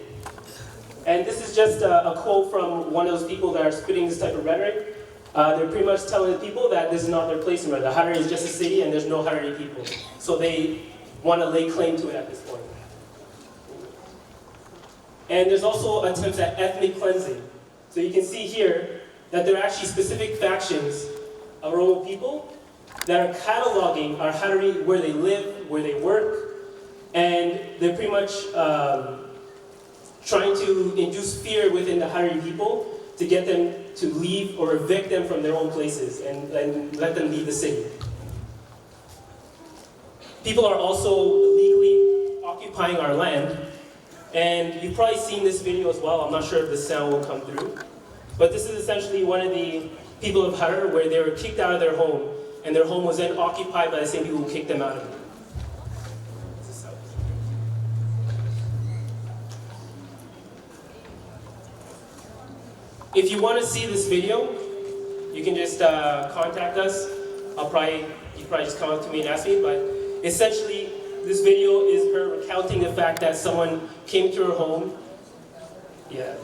And this is just a quote from one of those people that are spitting this type of rhetoric. They're pretty much telling the people that this is not their place anymore. The Harar is just a city and there's no Harari people. So they want to lay claim to it at this point. And there's also attempts at ethnic cleansing. So you can see here that there are actually specific factions of Oromo people that are cataloging our Harari, where they live, where they work, and they're pretty much trying to induce fear within the Harari people to get them to leave or evict them from their own places and let them leave the city. People are also illegally occupying our land, and you've probably seen this video as well. I'm not sure if the sound will come through, but this is essentially one of the people of Harar where they were kicked out of their home, and their home was then occupied by the same people who kicked them out of it. If you want to see this video, you can just contact us. You probably just come up to me and ask me, but essentially this video is her recounting the fact that someone came to her home. Yeah,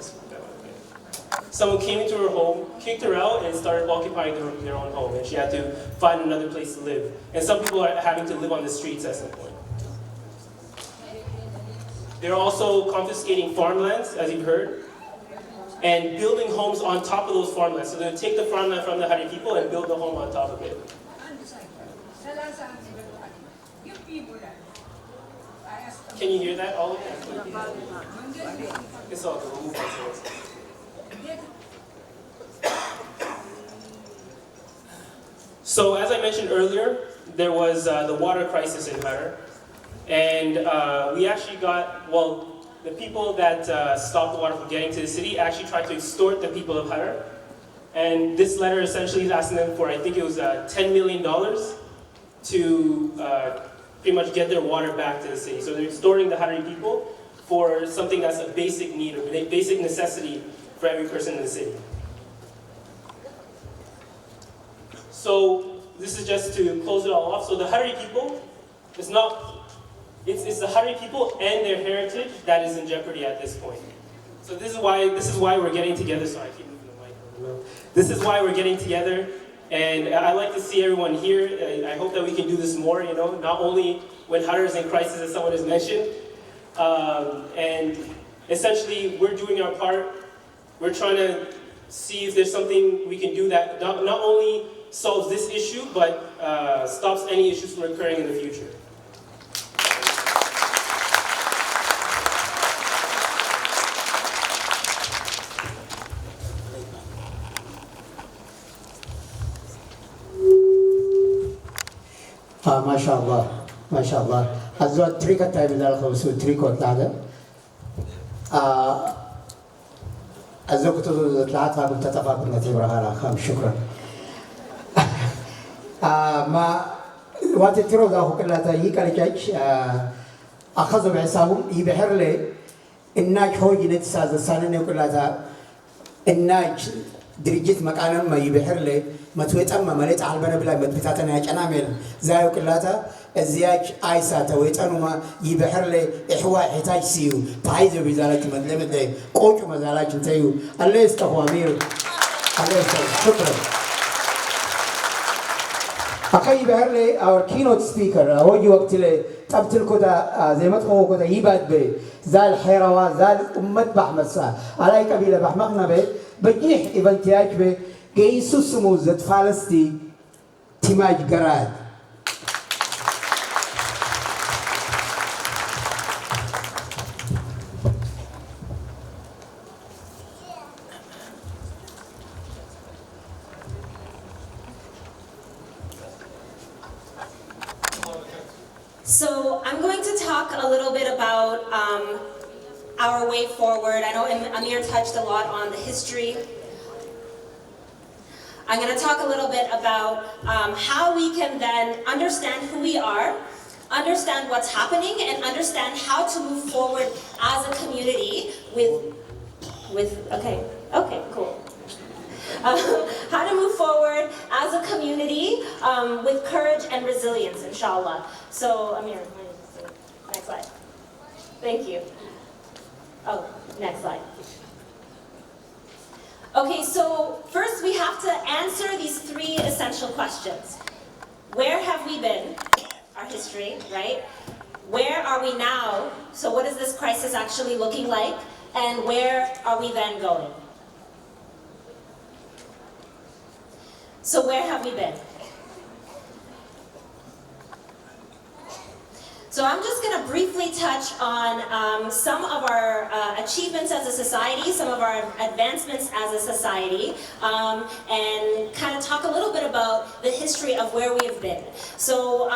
someone came into her home, kicked her out, and started occupying their own home, and she had to find another place to live. And some people are having to live on the streets at some point. They're also confiscating farmlands, as you've heard, and building homes on top of those farmlands. So they'll take the farmland from the Harari people and build the home on top of it. Can you hear that, all of that? It's all good. We'll move on to it. So as I mentioned earlier, there was the water crisis in Harar. And we actually got, well, the people that stopped the water from getting to the city actually tried to extort the people of Harar. And this letter essentially is asking them for, I think it was $10 million to pretty much get their water back to the city. So they're extorting the Harari people for something that's a basic need or a basic necessity for every person in the city. So this is just to close it all off. So the Harari people, it's the Harari people and their heritage that is in jeopardy at this point. So this is why we're getting together. Sorry, I keep moving the mic. This is why we're getting together, and I like to see everyone here. I hope that we can do this more. Not only when Harar is in crisis, as someone has mentioned, and essentially we're doing our part. We're trying to see if there's something we can do that not only solves this issue, but stops any issues from occurring in the future. MashaAllah. ما شاء الله الزود تريكة تايب ذا الخوسو تريكو تلاعة الزوج تدو تلاعة فاقم تتفاق نتيبرها لها شكرا ما وقت ترو ذا هو كلا تايي كالجاج أخذوا بعصابهم يبحر لي الناج هو جنت ساز السنة كلها تا الناج درجت مكانه ما يبحر لي ما تويت أما مريت على البنا بلا متبتاتنا هيك أنا ميل زايو كلها تا الزياج عيسى تويت أنا ما يبحر لي إحواء حتاج سيو تعيزوا بزالك مدلمة لي قوش مزالك انتيو الله يستخو أمير الله يستخو شكرا أخي يبحر لي our keynote speaker هو جو وقت لي تبتل كذا زي ما تقول كذا يباد به زال حيروان زال أمة بحمسة على قبيلة بحمقنا به بجيح إبنتياج به جيسو سموزة فلسطي تماج جراد So I'm going to talk a little bit about our way forward. I know Amir touched a lot on the history. I'm going to talk a little bit about how we can then understand who we are, understand what's happening, and understand how to move forward as a community okay, cool. How to move forward as a community with courage and resilience, inshallah. So, Amir, next slide. Thank you. Oh, next slide. Okay, so first we have to answer these three essential questions. Where have we been? Our history, right? Where are we now? So what is this crisis actually looking like? And where are we then going? So where have we been? So I'm just going to briefly touch on some of our achievements as a society, some of our advancements as a society, and kind of talk a little bit about the history of where we have been. So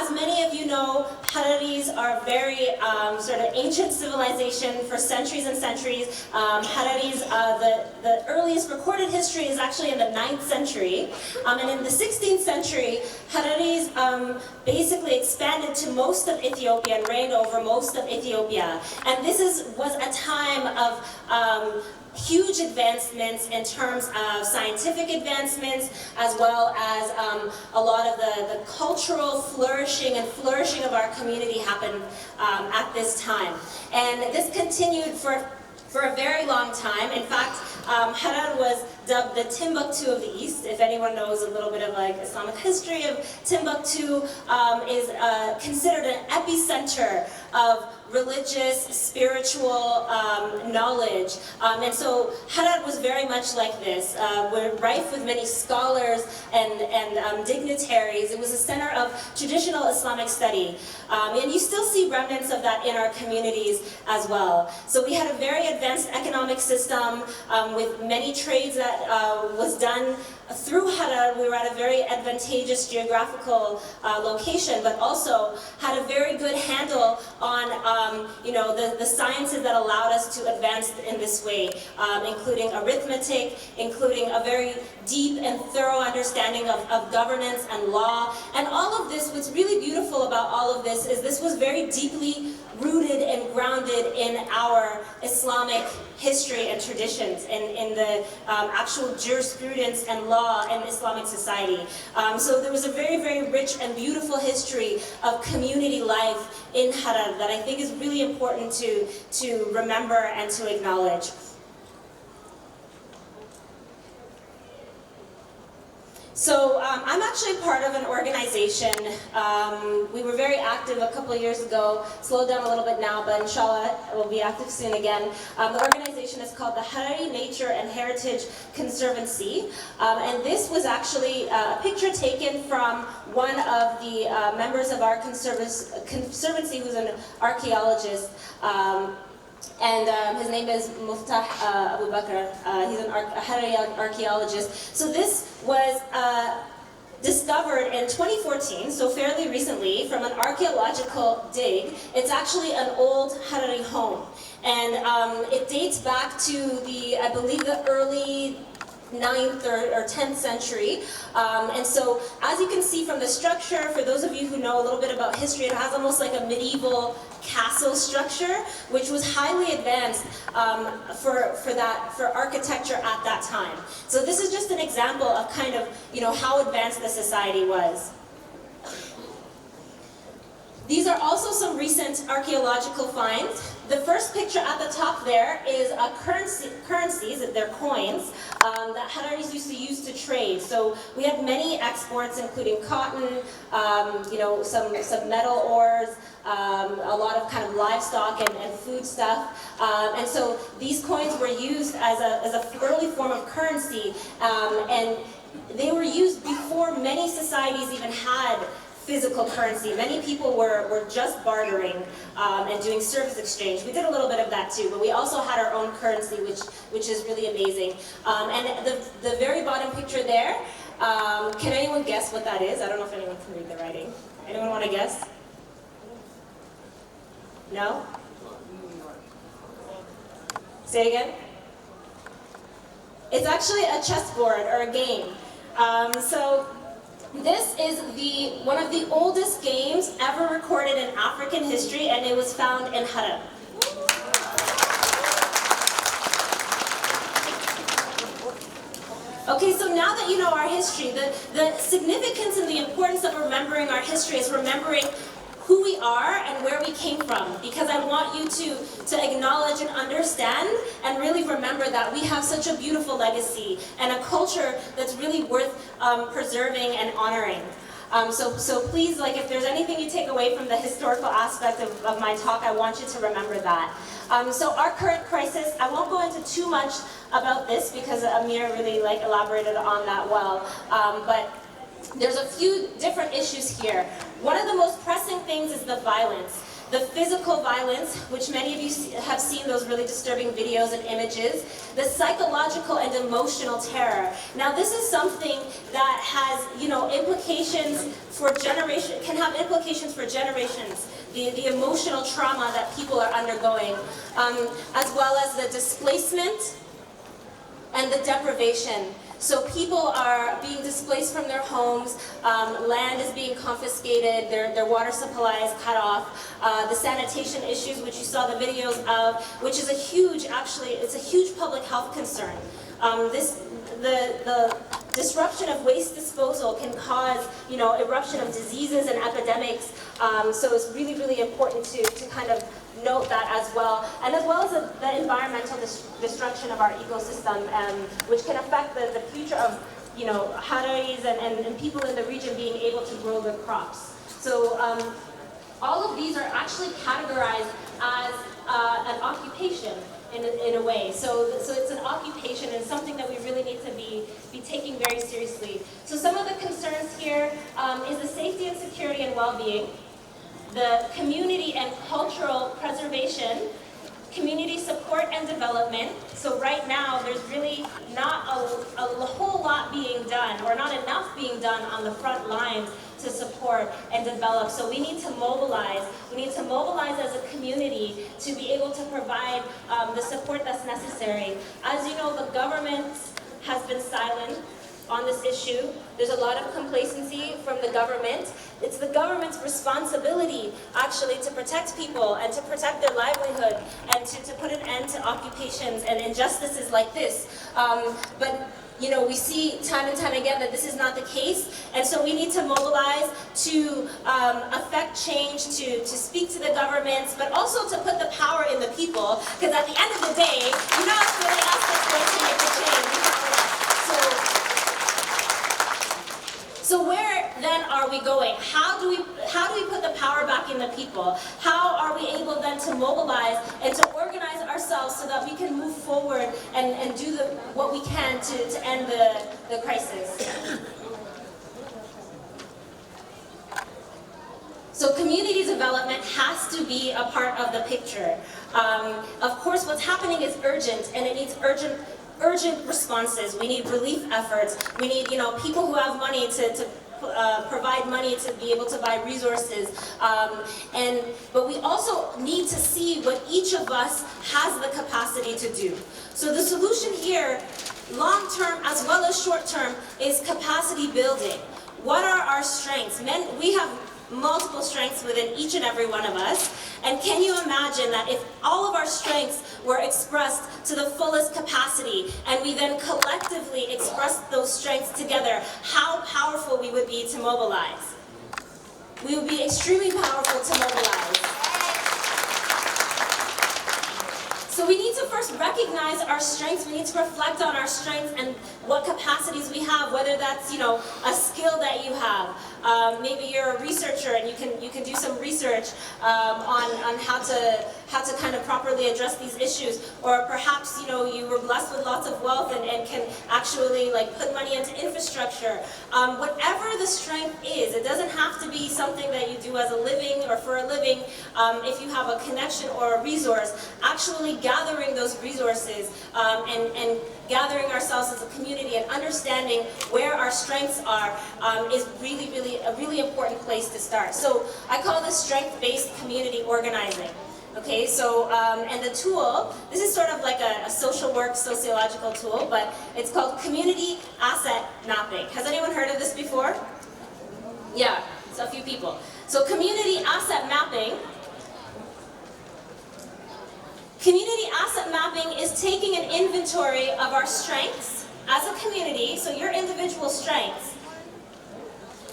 as many of you know, Hararis are a very sort of ancient civilization for centuries and centuries. Hararis, the earliest recorded history is actually in the 9th century. And in the 16th century, Hararis basically expanded to most of Ethiopia and reigned over most of Ethiopia. And this was a time of huge advancements in terms of scientific advancements, as well as a lot of the cultural flourishing of our community happened at this time. And this continued for a very long time. In fact, Harar was dubbed the Timbuktu of the East. If anyone knows a little bit of like Islamic history of Timbuktu, is considered an epicenter of religious, spiritual knowledge. And so Harar was very much like this. We're rife with many scholars and dignitaries. It was a center of traditional Islamic study. And you still see remnants of that in our communities as well. So we had a very advanced economic system with many trades that was done through Harar. We were at a very advantageous geographical location, but also had a very good handle on the sciences that allowed us to advance in this way, including arithmetic, including a very deep and thorough understanding of governance and law. And all of this, what's really beautiful about all of this is this was very deeply rooted and grounded in our Islamic history and traditions, in the actual jurisprudence and law in Islamic society. So there was a very, very rich and beautiful history of community life in Harar that I think is really important to remember and to acknowledge. So I'm actually part of an organization. We were very active a couple of years ago, slowed down a little bit now, but inshallah we'll be active soon again. The organization is called the Harari Nature and Heritage Conservancy. And this was actually a picture taken from one of the members of our conservancy, who's an archaeologist. And his name is Muftah Abu Bakr. He's a Harari archaeologist. So this was discovered in 2014, so fairly recently, from an archaeological dig. It's actually an old Harari home. And it dates back to I believe the early 9th or 10th century. And so, as you can see from the structure, for those of you who know a little bit about history, it has almost like a medieval castle structure, which was highly advanced for architecture at that time. So this is just an example of kind of, how advanced the society was. These are also some recent archaeological finds. The first picture at the top there is currencies, they're coins, that Hararis used to use to trade. So we had many exports, including cotton, some metal ores, a lot of kind of livestock and food stuff. And so these coins were used as an early form of currency, and they were used before many societies even had physical currency. Many people were just bartering and doing service exchange. We did a little bit of that too, but we also had our own currency, which is really amazing. And the very bottom picture there, can anyone guess what that is? I don't know if anyone can read the writing. Anyone want to guess? No? Say it again? It's actually a chessboard or a game. So this is one of the oldest games ever recorded in African history, and it was found in Harar. Okay, so now that you know our history, the significance and the importance of remembering our history is remembering who we are and where we came from, because I want you to acknowledge and understand and really remember that we have such a beautiful legacy and a culture that's really worth preserving and honoring. So please, if there's anything you take away from the historical aspect of my talk, I want you to remember that. So our current crisis, I won't go into too much about this because Amir really elaborated on that well, but there's a few different issues here. One of the most pressing things is the violence. The physical violence, which many of you have seen those really disturbing videos and images. The psychological and emotional terror. Now this is something that has, implications for generations, can have implications for generations. The emotional trauma that people are undergoing, as well as the displacement and the deprivation. So people are being displaced from their homes, land is being confiscated, their water supply is cut off, the sanitation issues, which you saw the videos of, which is it's a huge public health concern. The disruption of waste disposal can cause, eruption of diseases and epidemics, so it's really, really important to kind of note that as well, and as well as the environmental destruction of our ecosystem, which can affect the future of, Hararis and people in the region being able to grow their crops. So all of these are actually categorized as an occupation in a way. So it's an occupation and something that we really need to be taking very seriously. So some of the concerns here is the safety and security and well-being, the community and cultural preservation, community support and development. So right now, there's really not a whole lot being done, or not enough being done on the front lines to support and develop. So we need to mobilize. We need to mobilize as a community to be able to provide the support that's necessary. As you know, the government has been silent on this issue. There's a lot of complacency from the government. It's the government's responsibility, actually, to protect people and to protect their livelihood and to put an end to occupations and injustices like this. But we see time and time again that this is not the case, and so we need to mobilize to affect change, to speak to the governments, but also to put the power in the people, because at the end of the day, it's really us that's going to make the change. So where then are we going? How do we put the power back in the people? How are we able then to mobilize and to organize ourselves so that we can move forward and do what we can to end the crisis? So community development has to be a part of the picture. Of course, what's happening is urgent, and it needs urgent responses. We need relief efforts. We need, people who have money to provide money to be able to buy resources. But we also need to see what each of us has the capacity to do. So the solution here, long-term as well as short-term, is capacity building. What are our strengths? We have multiple strengths within each and every one of us. And can you imagine that if all of our strengths were expressed to the fullest capacity and we then collectively expressed those strengths together, how powerful we would be to mobilize? We would be extremely powerful to mobilize. So we need to first recognize our strengths. We need to reflect on our strengths and what capacities we have, whether that's, a skill that you have. Maybe you're a researcher and you can do some research on how to kind of properly address these issues. Or perhaps, you were blessed with lots of wealth and can actually put money into infrastructure. Whatever the strength is, it doesn't have to be something that you do as a living or for a living. If you have a connection or a resource, actually gathering those resources and gathering ourselves as a community and understanding where our strengths are is a really important place to start. So I call this strength-based community organizing. Okay, so, and the tool, this is sort of like a social work, sociological tool, but it's called community asset mapping. Has anyone heard of this before? Yeah, so a few people. So community asset mapping. Community asset mapping is taking an inventory of our strengths as a community, so your individual strengths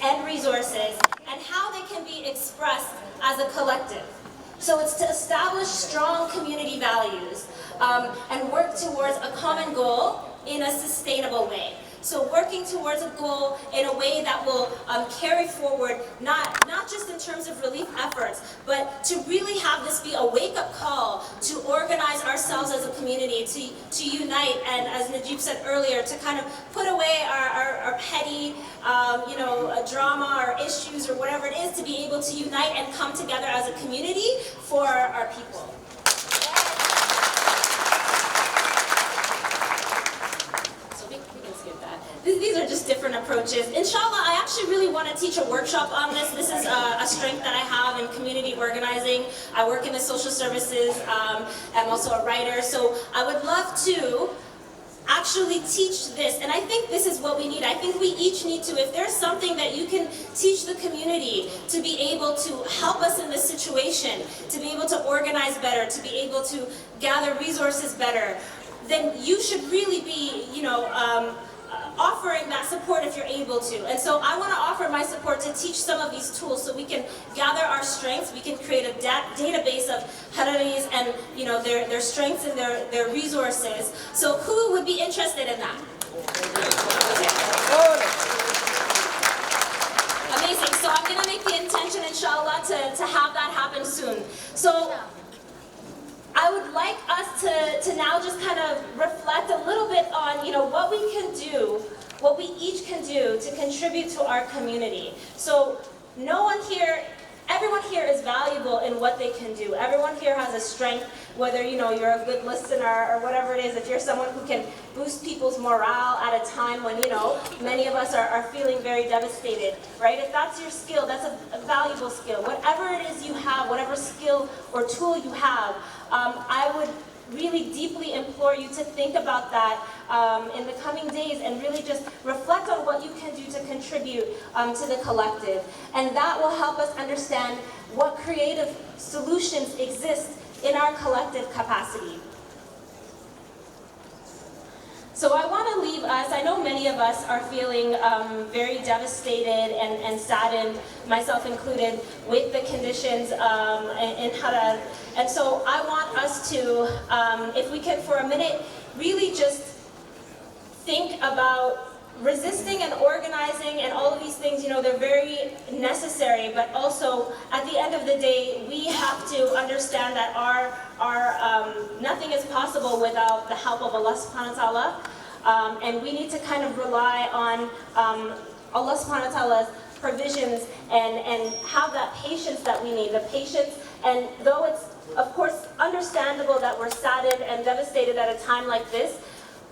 and resources, and how they can be expressed as a collective. So it's to establish strong community values and work towards a common goal in a sustainable way. So working towards a goal in a way that will carry forward, not just in terms of relief efforts, but to really have this be a wake-up call to organize ourselves as a community, to unite, and as Najib said earlier, to kind of put away our petty, drama or issues or whatever it is, to be able to unite and come together as a community for our people. These are just different approaches. Inshallah, I actually really want to teach a workshop on this. This is a strength that I have in community organizing. I work in the social services. I'm also a writer. So I would love to actually teach this. And I think this is what we need. I think we each need to, if there's something that you can teach the community to be able to help us in this situation, to be able to organize better, to be able to gather resources better, then you should really be, offering that support if you're able to. And so I want to offer my support to teach some of these tools so we can gather our strengths, we can create a database of Hararis and their strengths and their resources. So who would be interested in that? Amazing. So I'm going to make the intention, inshallah, to have that happen soon. So I would like us to now just kind of reflect a little bit on, what we can do, what we each can do to contribute to our community. So everyone here is valuable in what they can do. Everyone here has a strength, whether you're a good listener or whatever it is. If you're someone who can boost people's morale at a time when many of us are feeling very devastated, right? If that's your skill, that's a valuable skill. Whatever it is you have, whatever skill or tool you have, I would really deeply implore you to think about that in the coming days and really just reflect on what you can do to contribute to the collective. And that will help us understand what creative solutions exist in our collective capacity. So I want to leave us, I know many of us are feeling very devastated and saddened, myself included, with the conditions in Harar. And so I want us to, if we can for a minute, really just think about resisting and organizing and all of these things. They're very necessary, but also at the end of the day, we have to understand that nothing is possible without the help of Allah subhanahu wa ta'ala. And we need to kind of rely on Allah subhanahu wa ta'ala's provisions and have that patience that we need, the patience. And though it's, of course, understandable that we're saddened and devastated at a time like this,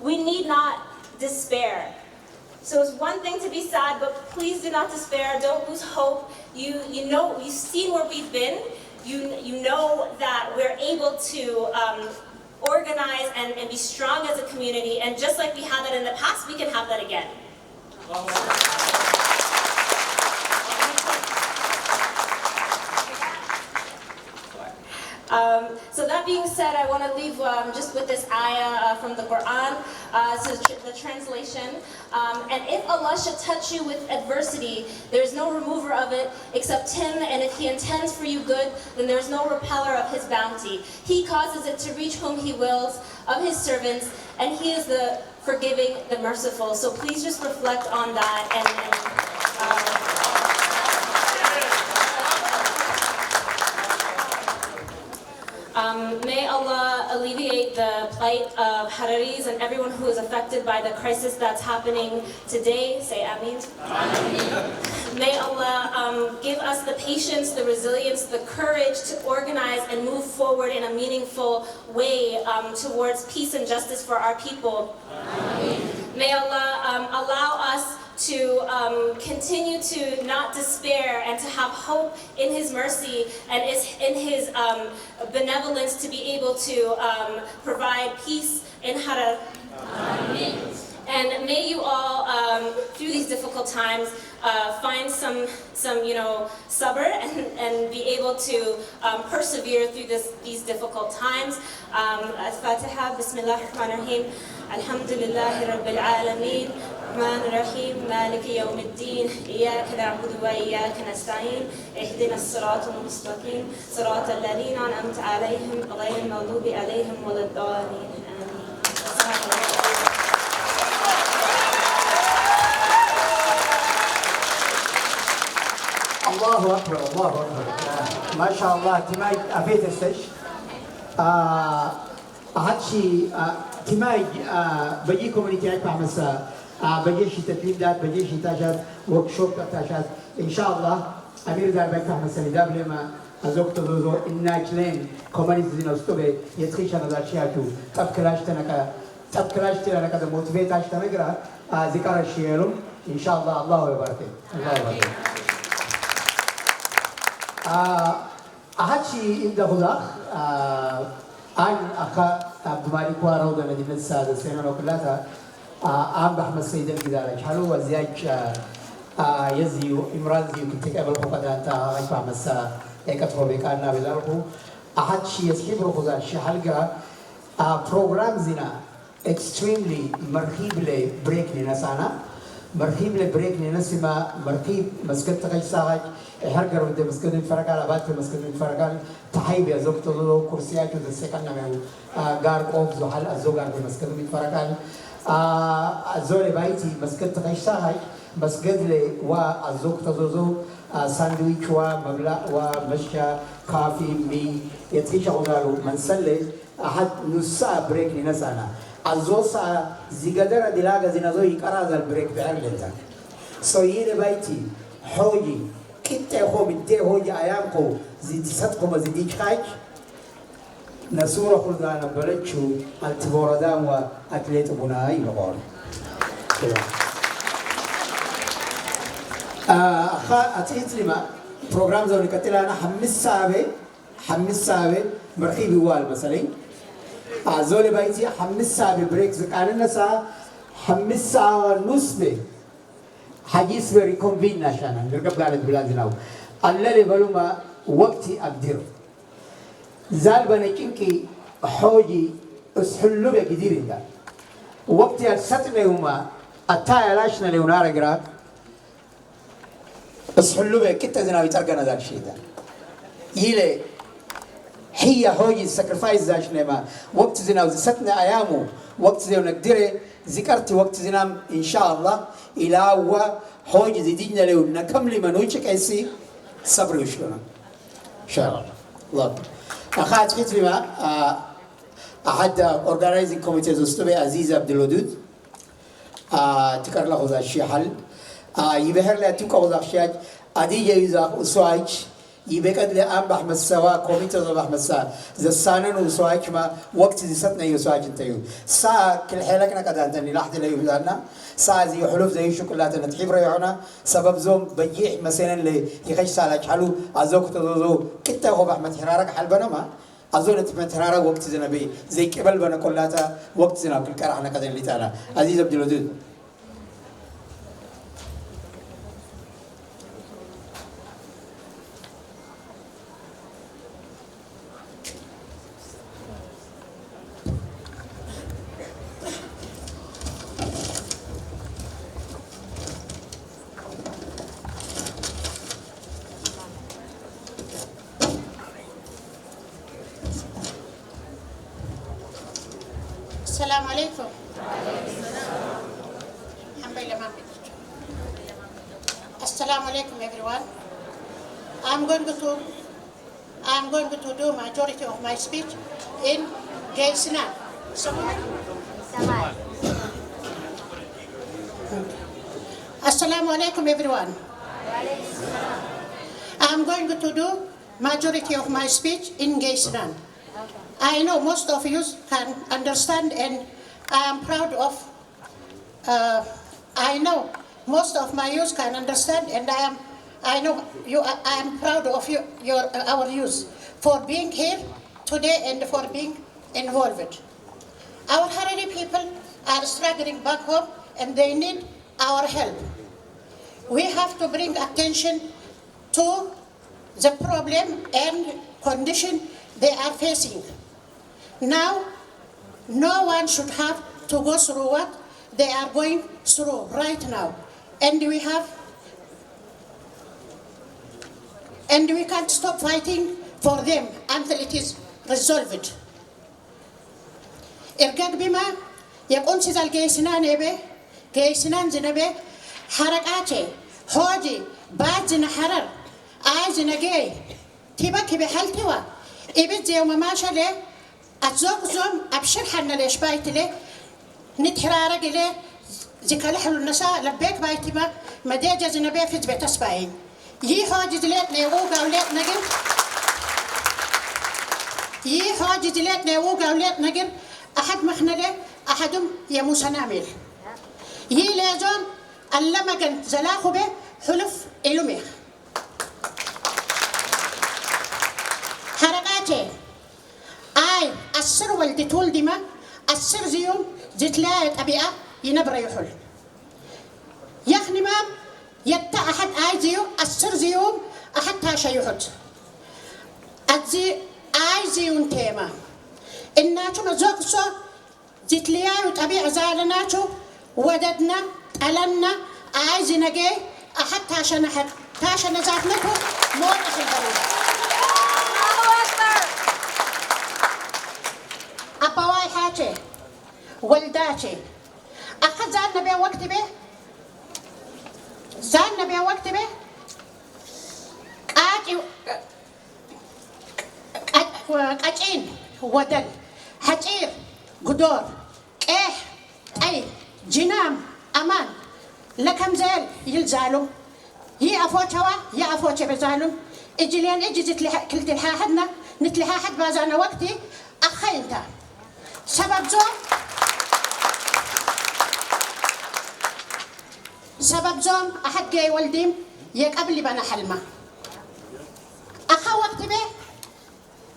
we need not despair. So it's one thing to be sad, but please do not despair. Don't lose hope. You know, you've seen where we've been. You know that we're able to organize and be strong as a community. And just like we had that in the past, we can have that again. So that being said, I want to leave just with this ayah from the Quran, so the translation. And if Allah should touch you with adversity, there is no remover of it except Him, and if He intends for you good, then there is no repeller of His bounty. He causes it to reach whom He wills of His servants, and He is the forgiving, the merciful. So please just reflect on that and may Allah alleviate the plight of Hararis and everyone who is affected by the crisis that's happening today. Say Ameen. May Allah give us the patience, the resilience, the courage to organize and move forward in a meaningful way towards peace and justice for our people. May Allah allow us to continue to not despair and to have hope in His mercy and in His benevolence to be able to provide peace in Harar. And may you all, through these difficult times, find some sabr and be able to persevere through these difficult times. Al-Fatiha, Bismillah ar-Rahman ar-Rahim. Alhamdulillahi Rabbil Alameen. الرحمن الرحيم مالك يوم الدين إياك نعبد وإياك نستعين اهدنا الصراط المستقيم صراط الذين أنعمت عليهم غير المغضوب عليهم ولا الضالين آمين. الله أكبر الله أكبر ما شاء الله تماي أفيت السش هاتشي تماي بيجي كوميونيتي أكبر مسا بجيشي تدريبات بجيشي تاجات وركشوب تاجات ان شاء الله امير دار بيت احمد سنيداب لما ازوكتو زوزو اناك لين كومانيز دي نوستوبي يتخيش انا داشياتو تبكلاش تنكا ده موتيفيتاش تنقرا ذكر الشيالم ان شاء الله الله يبارك الله يبارك احدشي ابدا هداخ ان اخا عبد المالك وارودا الذي نسى السنه كلها عم بحمد سيد الجدار حلو وزياج يزيو إمران زيو كتك قبل خقدا أنت غيبا مسا إكتفو بكارنا بلاركو أحد شيء يسحب رخوزا شحلقا program زينا extremely مرخيب لي بريك لنسانا مرخيب لي بريك لنسما مرخيب مسكت تغيش ساعج هرقر ودي مسكت الفرق على بات في مسكت الفرق تحيب يا زوجة لولو كرسيات ودي سيكنا من غارق أوف زحل الزوغار في مسكت الفرق زول بايتي مسكت تغيش ساعج مسجد لي والزوج تزوزو ساندويتش ومبلغ ومشا كافي مي يتخيش غنالو منسلي أحد نص ساعة بريك لنسانا الزوسا زيقدر دلاغا زينازو يكراز البريك بعرلتا سويني بايتي حوجي كنت خو بنتي حوجي أيامكو زيدي صدقو مزيديش خايج نسورة خلدانا بلتشو التبوردام وأكليت بناي بغور أتيت لما برنامج زوني كتير أنا حمس سابي مرخي بوال مثلاً زولي بايتي حمس سابي بريك زكان الناس حمس سا نصبي حديث بريكونفين نشانا نركب على البلاد ناو اللي بلوما وقتي أقدر زال بنيكينكي حوجي اسحلو بقدير إندا وقتي السطمة هما أتاي لاشنا ليونارا جراك اسحلو بكتة زناوي ترقنا ذاك الشيء ده يلي هي هوجي ساكرفايس زاشنا ما وقت زناو ستنا أيامه وقت زناو نقدره ذكرت وقت زنام إن شاء الله إلى هو هوجي زدينا له نكمل منوشك أيسي صبر وشلنا إن شاء الله الله أخذت خطبي ما أحد organizing committee زوجته عزيز عبد الودود تكرر له هذا الشيء حل يبهر له توك هذا الشيء أدي جايزة أسواج يبقى لي أم بحمد سوا كوميتة بحمد سا زسانن وسواك ما وقت زستنا يسواك انتيو سا كل حالكنا كذا عندني لحظة لا يبدأنا سا زي حلوف زي شوكولاتة نتحيب ريعنا سبب زوم بيجي مثلا اللي يخش سالك حلو أزوك تزوزو كتا هو بحمد حرارك حلبنا ما أظن تبى حرارة وقت زنبي زي قبل بنا كلها وقت زنا كل كرهنا كذا اللي تانا عزيز عبد الودود السلام عليكم. Assalamu alaikum everyone. I'm going to do majority of my speech in Gaisinan. Assalamu alaikum everyone. I'm going to do majority of my speech in Gaisinan. I know most of you can understand, and I am proud of. I know most of my youth can understand, and I know you. I am proud of our youth for being here today and for being involved. Our Harari people are struggling back home, and they need our help. We have to bring attention to the problem and condition they are facing. Now, no one should have to go through what they are going through right now. And we can't stop fighting for them until it is resolved. Irgag bima, yakun sizal Gaisinan ebe, Gaisinan zinabe, harakate, hoji, bad zina harar, ay zina gay, tiba kibe haltiwa, ibid ziyoma mamashale, أتزوج زوم أبشر حنا ليش بايت له نتحرارق له ذكر حلو النساء لبيك بايتي ما مديجة زنبيه في بيت أسبعين يحاجز ليت نيوغا وليت نجر يحاجز ليت نيوغا وليت نجر أحد محنا له أحدهم يموس نامل لازم اللما كان زلاخو به حلف إلومي حرقاتي أي السر والدي تول دما السر زيوم زتلايت أبيئة ينبر يحل يخني ما يتا أحد أي زيوم السر زيوم أحد تاشا يحد أزي أي زيوم تيما إناتو نزوكسو زتلايت أبيئة زالناتو وددنا ألنا أي زنجي أحد تاشا نحد تاشا نزاتنكو مور أخي البريد أبواي حاجة ولداتي أخذ زادنا بيه وقت به زادنا بيه وقت به قاجين ودل حجير قدور أي جنام أمان لكم زال يلزالم هي أفوتها يا أفوتها بزالم إجلين إجزت كلت الحاحدنا نتلها حد بازانا وقتي أخينتا سبب زوم أحد جاي ولديم يقبل بنا حلمة أخا وقت به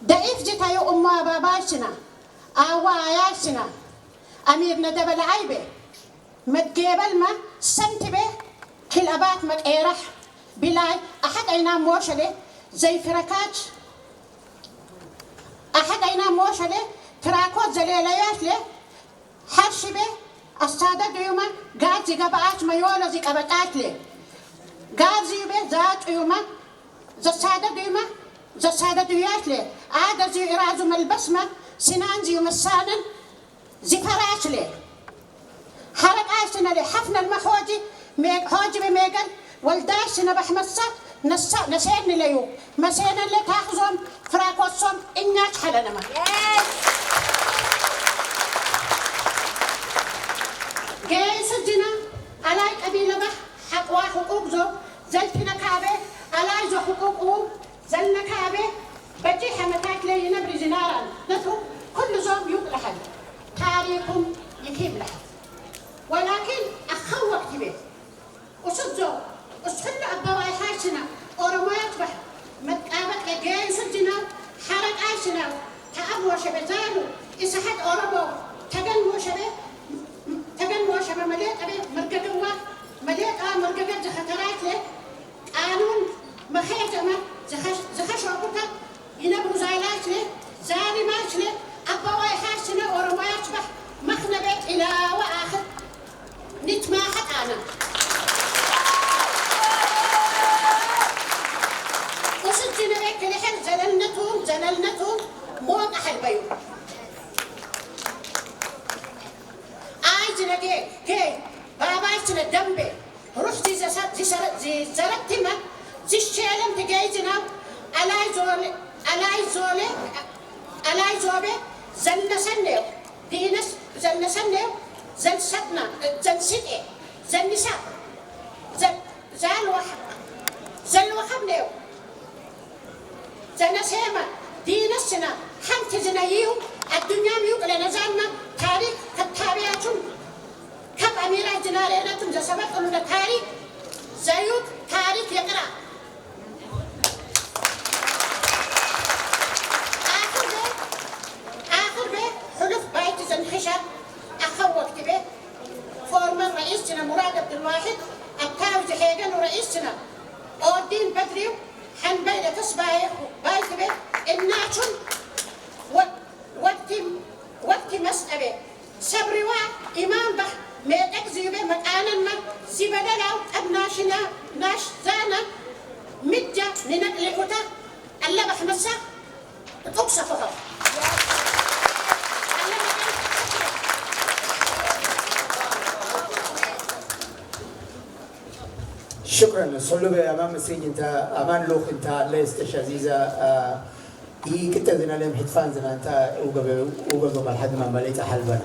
ضعيف جتا يا أمه باباشنا أواياشنا أميرنا دبل عيبه متقبل ما سنت به كل أبات متقيرح بلاي أحد أينا موشله زي فركات أحد أينا موشله تراكوت زليليات له حرش به السادة ديوما قاد زي قبعات ميولا زي قبعات له قاد زي به ذات يوما زي السادة ديوات له عاد زي إرازو ملبسمة سنان زي مسانن زي فراش له حرق آسنا له حفنا المحوجي حوجي بميقل والداشنا بحمصة نسيني ليو مسينا اللي تاخذهم فراكوصهم إناش حلنا ما جاي سجنا على قبيلة بح حقوا حقوق زو زلتنا كعبة على زو حقوقهم زل لي ينبري زنارا نتو كل زوم يقلح تاريخهم يكيب لها ولكن أخوك تبي وصدزو وصدنا أبواي حاشنا أورمات بح متقابك جاي صدنا حرق عاشنا تأبوا شبزانو إسحاد أورمو تجن موشبه مليت أبي مرججوا مليت مرججة زخطرات له قانون مخيجة ما زخش أبوك ينبرو زايلات له زاني ماش له أبواي حاشنا أورمات بح مخنبت إلى وآخر نتماحق أنا وصدنا بك لحن زللنتهم موقع البيوت عايزنا جاي بابا عايزنا دمبي رحتي زي زرتما زي الشيلم تجايزنا ألاي زوبي زلنا سنيو دينس زلنا سنيو زل سدنا زل سدي زل نساء زل وحبنيو زلنا سيما دينسنا حمت زنايو الدنيا ميوك لنزالنا تاريخ كتابياتهم كم أميرة جناريناتهم زسبت أنه تاريخ زيوت تاريخ يقرأ آخر بي حلف بايت زنحشر أخوك تبي فورمر رئيسنا مراد عبد الواحد أبتاو زحيقن ورئيسنا أودين بدريو حنبيلة تصبعي بايت بي الناتشن وقت مسألة صبري إمام بح ميتك زيبه مكانا ما زبدلاو أبناشنا ناش زانا مجا ننقل كتا ألا بحمسا تقصفها شكرا صلوا أمام مسيج أنت أمان لوخ أنت ليست شزيزة كنت زنا لهم حتفان زنا أنت وقبل لحد ما مليت حلبنا